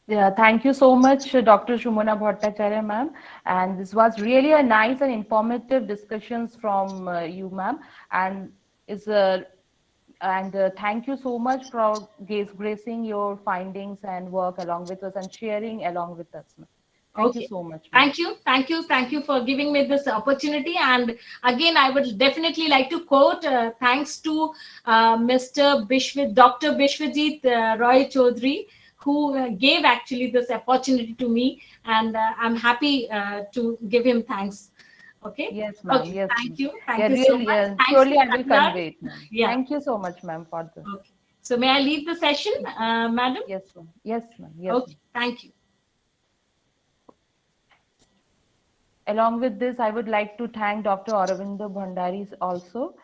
Yeah, thank you so much, Dr. Shumana Bhattacharya, ma'am. And this was really a nice and informative discussions from you, ma'am. And thank you so much for gracing your findings and work along with us and sharing along with us, ma'am. Thank you so much. Thank you for giving me this opportunity. And again, I would definitely like to quote thanks to Dr. Bishwajit Roy Chaudhary, who gave actually this opportunity to me, and I'm happy to give him thanks. Okay. Yes, ma'am. Okay. Yes. Thank you. Thank you Really, so much. Surely I will convey it, ma'am. Yeah. Thank you so much, ma'am, for this. Okay. So may I leave the session, madam? Yes, ma'am. Yes, ma'am. Yes. Okay. Thank you. Along with this, I would like to thank Dr. Aurobindo Bhandari also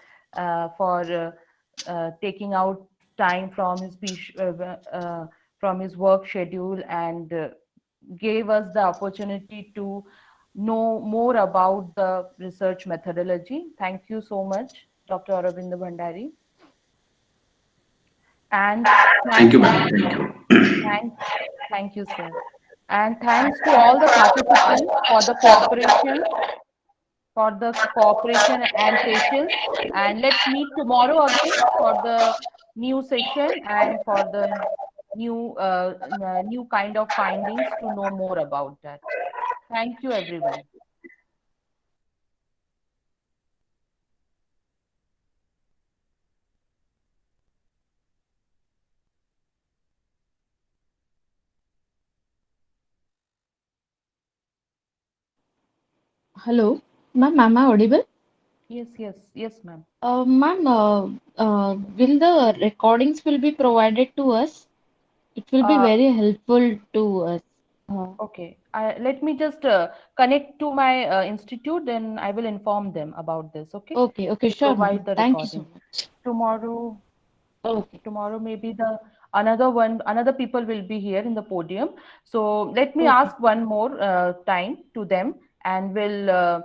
for taking out time from his work schedule and gave us the opportunity to know more about the research methodology. Thank you so much, Dr. Aurobindo Bhandari. And Thank you, madam. Thank you. thank you, sir. And thanks to all the participants for the cooperation and patience. And let's meet tomorrow again for the new session and for the new kind of findings to know more about that. Thank you, everyone. Hello, ma'am, am I audible? Yes, ma'am. Ma'am, will the recordings will be provided to us? It will be very helpful to us. Okay, let me just connect to my institute, then I will inform them about this. Okay, Okay, to sure, provide ma'am. the Thank you so recording much. tomorrow. Okay, Tomorrow maybe the another people will be here in the podium. So let me okay, ask one more time to them and will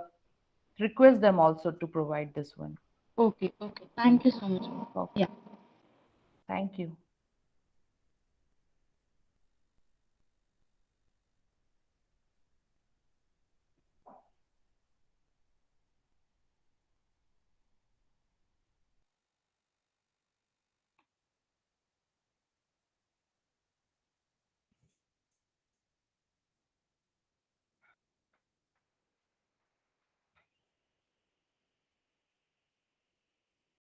request them also to provide this one. okay. Thank you so much, ma'am. Okay. Yeah. Thank you.